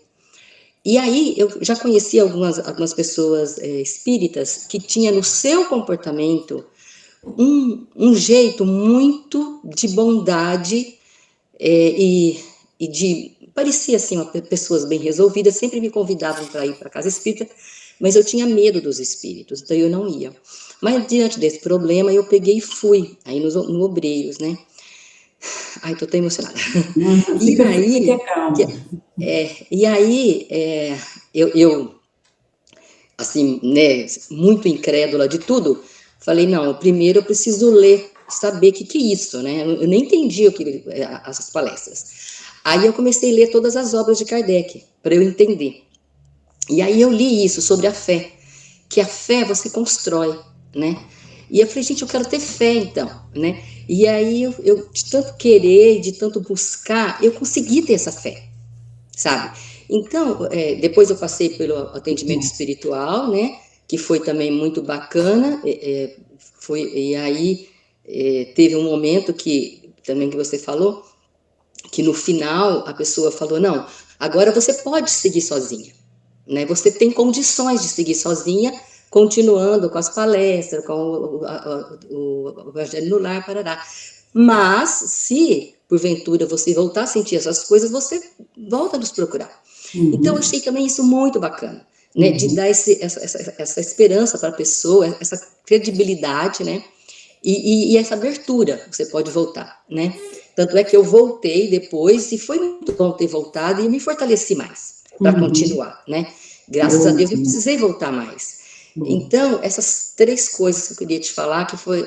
E aí eu já conheci algumas pessoas espíritas que tinham no seu comportamento um jeito muito de bondade e parecia assim, pessoas bem resolvidas, sempre me convidavam para ir para a casa espírita, mas eu tinha medo dos espíritos, então eu não ia. Mas diante desse problema, eu peguei e fui, aí no Obreiros, né? Ai, tô até emocionada. E aí, eu, assim, né, muito incrédula de tudo, falei, não, primeiro eu preciso ler, saber o que é isso, né? Eu nem entendi as palestras. Aí eu comecei a ler todas as obras de Kardec, para eu entender. E aí eu li isso sobre a fé, que a fé você constrói, né? E eu falei, gente, eu quero ter fé, então, né? E aí eu de tanto querer, de tanto buscar, eu consegui ter essa fé, sabe? Então, depois eu passei pelo atendimento espiritual, né? Que foi também muito bacana, e aí teve um momento que, também que você falou, que no final a pessoa falou, não, agora você pode seguir sozinha, né? Você tem condições de seguir sozinha, continuando com as palestras, com o Evangelho no Lar, parará. Mas, se porventura você voltar a sentir essas coisas, você volta a nos procurar. Então, eu achei também isso muito bacana, né? De dar essa esperança para a pessoa, essa credibilidade, né? E essa abertura, você pode voltar, né? Tanto é que eu voltei depois, e foi muito bom ter voltado, e eu me fortaleci mais para continuar, né? Graças a Deus, eu precisei voltar mais. Então, essas 3 coisas que eu queria te falar, que foi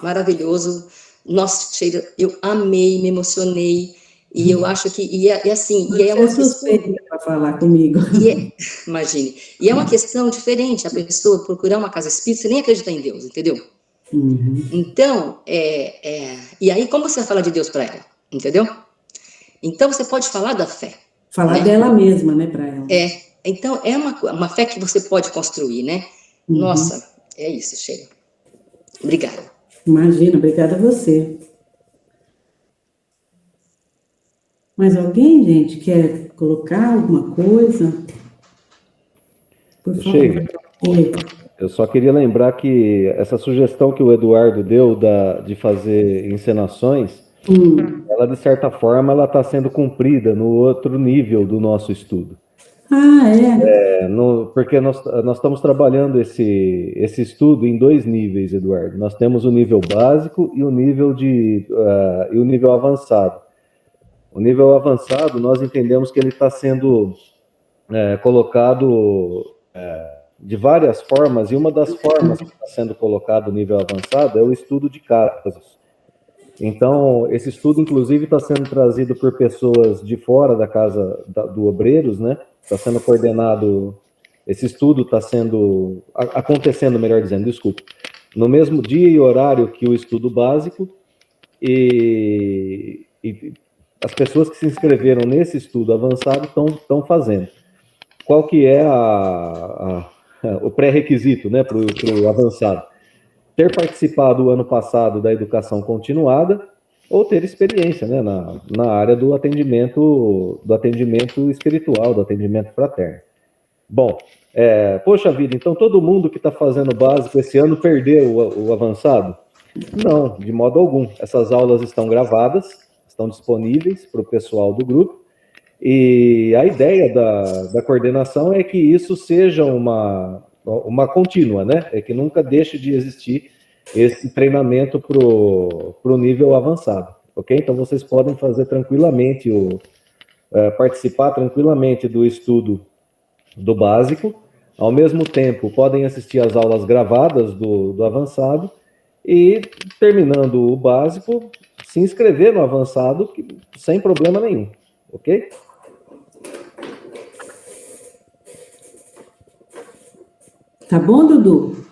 maravilhoso. Nossa, Sheila, eu amei, me emocionei, e eu acho que, assim, e é uma suspeita para falar comigo. Imagine, e é uma questão diferente, a pessoa procurar uma casa espírita, você nem acredita em Deus, entendeu? Então, e aí como você vai falar de Deus para ela, entendeu? Então você pode falar da fé. Falar dela mesma, né, para ela. Então é uma fé que você pode construir, né? Nossa, é isso, Sheila. Obrigada. Imagina, obrigada a você. Mais alguém, gente, quer colocar alguma coisa? Por favor. Sheila, eu só queria lembrar que essa sugestão que o Eduardo deu de fazer encenações, ela, de certa forma, ela está sendo cumprida no outro nível do nosso estudo. Porque nós estamos trabalhando esse estudo em 2 níveis, Eduardo. Nós temos o nível básico e o nível e o nível avançado. O nível avançado, nós entendemos que ele está sendo colocado de várias formas, e uma das formas que está sendo colocado no nível avançado é o estudo de casos. Então, esse estudo, inclusive, está sendo trazido por pessoas de fora da casa do Obreiros, né? Está sendo coordenado, esse estudo está acontecendo, melhor dizendo, desculpa, no mesmo dia e horário que o estudo básico, e as pessoas que se inscreveram nesse estudo avançado estão fazendo. Qual que é o pré-requisito, né, para o avançado? ter participado o ano passado da educação continuada ou ter experiência, né, na área do atendimento espiritual, do atendimento fraterno. Bom, poxa vida, então todo mundo que está fazendo o básico esse ano perdeu o avançado? Não, de modo algum. Essas aulas estão gravadas, estão disponíveis para o pessoal do grupo, e a ideia da coordenação é que isso seja uma contínua, né? É que nunca deixe de existir esse treinamento para o nível avançado, ok? Então vocês podem fazer tranquilamente, participar tranquilamente do estudo do básico, ao mesmo tempo podem assistir às aulas gravadas do avançado e, terminando o básico, se inscrever no avançado sem problema nenhum, ok? Tá bom, Dudu?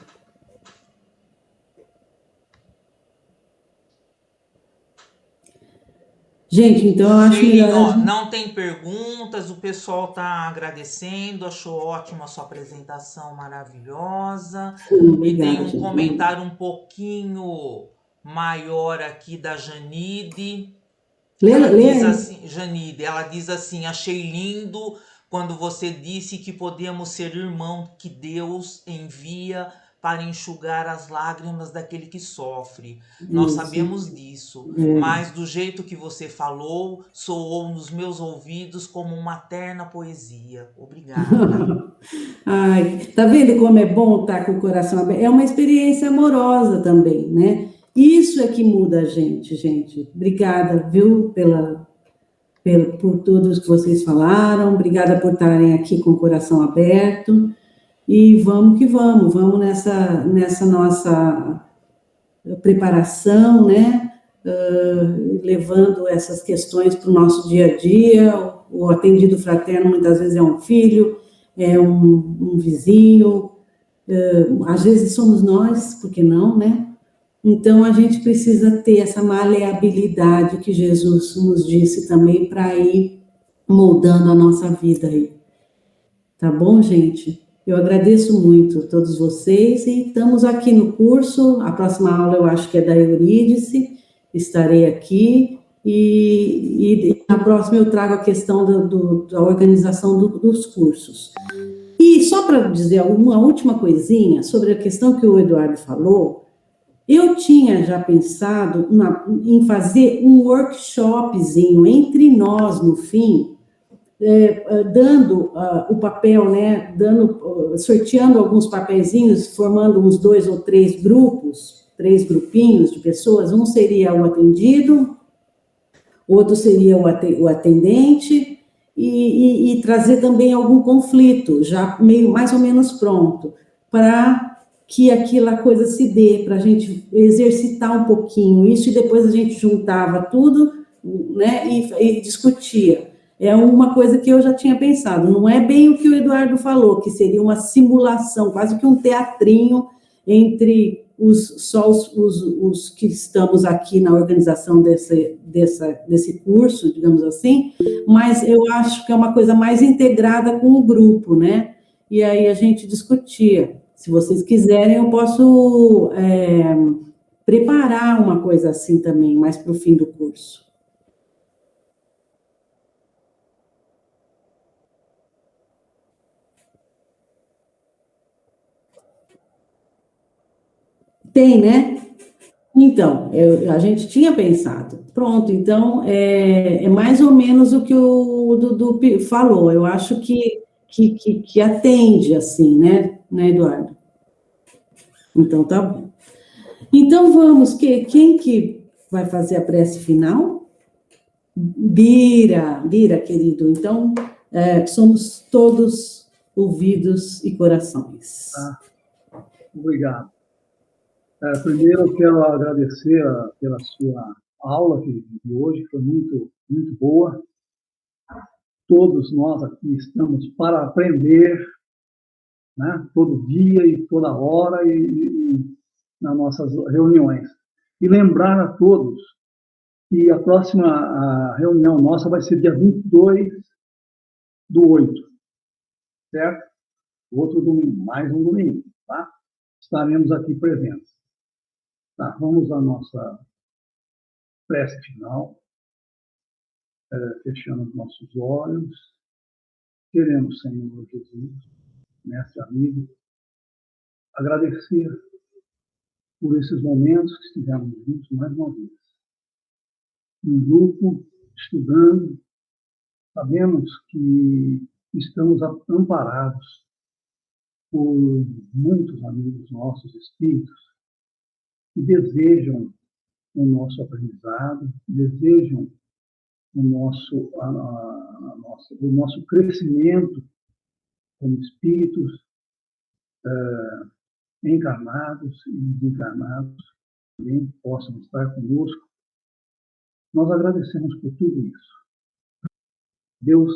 Gente, então eu acho melhor... Ó, não tem perguntas, o pessoal está agradecendo, achou ótima a sua apresentação, maravilhosa. Obrigada, e tem um gente. comentário um pouquinho maior aqui da Janide. Janide, ela diz assim, achei lindo quando você disse que podemos ser irmão que Deus envia para enxugar as lágrimas daquele que sofre. Nós sabemos disso, mas do jeito que você falou, soou nos meus ouvidos como uma terna poesia. Obrigada. Ai, tá vendo como é bom estar com o coração aberto? É uma experiência amorosa também, né? Isso é que muda a gente, gente. Obrigada, viu, por tudo que vocês falaram. Obrigada por estarem aqui com o coração aberto. E vamos que vamos nessa nossa preparação, né? Levando essas questões para o nosso dia a dia. O atendido fraterno muitas vezes é um filho, é um vizinho, às vezes somos nós, por que não, né? Então a gente precisa ter essa maleabilidade que Jesus nos disse também para ir moldando a nossa vida aí. Tá bom, gente? Eu agradeço muito a todos vocês e estamos aqui no curso. A próxima aula eu acho que é da Eurídice, estarei aqui e na próxima eu trago a questão da organização dos cursos. E só para dizer uma última coisinha sobre a questão que o Eduardo falou, eu tinha já pensado em fazer um workshopzinho entre nós no fim, dando o papel, né, sorteando alguns papeizinhos, formando uns 2 ou 3 grupos, 3 grupinhos de pessoas. Um seria o atendido, outro seria o atendente, e trazer também algum conflito, já meio mais ou menos pronto, para que aquela coisa se dê, para a gente exercitar um pouquinho isso, e depois a gente juntava tudo, né, e discutia. É uma coisa que eu já tinha pensado, não é bem o que o Eduardo falou, que seria uma simulação, quase que um teatrinho entre os que estamos aqui na organização desse curso, digamos assim, mas eu acho que é uma coisa mais integrada com o grupo, né? E aí a gente discutia. Se vocês quiserem, eu posso preparar uma coisa assim também, mais para o fim do curso. Tem, né? Então, a gente tinha pensado. Pronto, então, é mais ou menos o que o Dudu falou. Eu acho que atende, assim, né, Eduardo? Então, tá bom. Então, vamos, quem que vai fazer a prece final? Bira, querido. Então, somos todos ouvidos e corações. Obrigado. Primeiro, eu quero agradecer pela sua aula de hoje, foi muito, muito boa. Todos nós aqui estamos para aprender, né, todo dia e toda hora e nas nossas reuniões. E lembrar a todos que a próxima reunião nossa vai ser dia 22/8, certo? Outro domingo, mais um domingo, tá? Estaremos aqui presentes. Tá, vamos à nossa prece final, fechando os nossos olhos. Queremos, Senhor Jesus, mestre amigo, agradecer por esses momentos que estivemos juntos mais uma vez. Um grupo, estudando, sabemos que estamos amparados por muitos amigos nossos, espíritos, que desejam o nosso aprendizado, desejam o nosso crescimento como espíritos encarnados e desencarnados, também possam estar conosco. Nós agradecemos por tudo isso. Deus,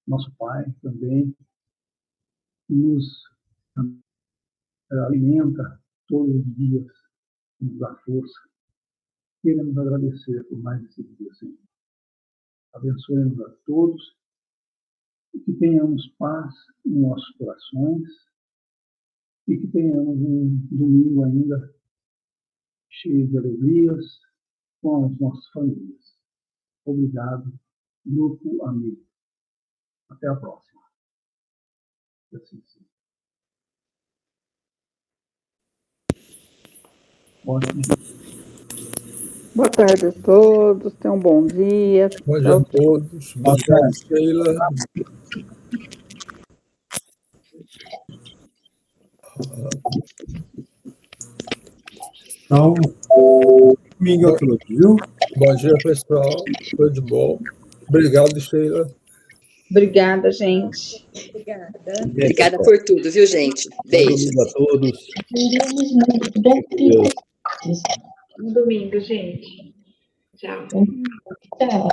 nosso Pai, também nos alimenta todos os dias, nos dá força. Queremos agradecer por mais esse dia, Senhor. Abençoe-nos a todos e que tenhamos paz em nossos corações e que tenhamos um domingo ainda cheio de alegrias com as nossas famílias. Obrigado, grupo amigo. Até a próxima. Assim seja. Ótimo. Boa tarde a todos, tenham um bom dia. Bom dia a todos. Boa tarde, Sheila. Então, domingo a todos, viu? Bom dia, pessoal. Tudo de bom. Obrigado, Sheila. Obrigada, gente. Obrigada por tudo, viu, gente? Beijo. Bom domingo a todos. Um domingo, gente. Tchau. Tchau.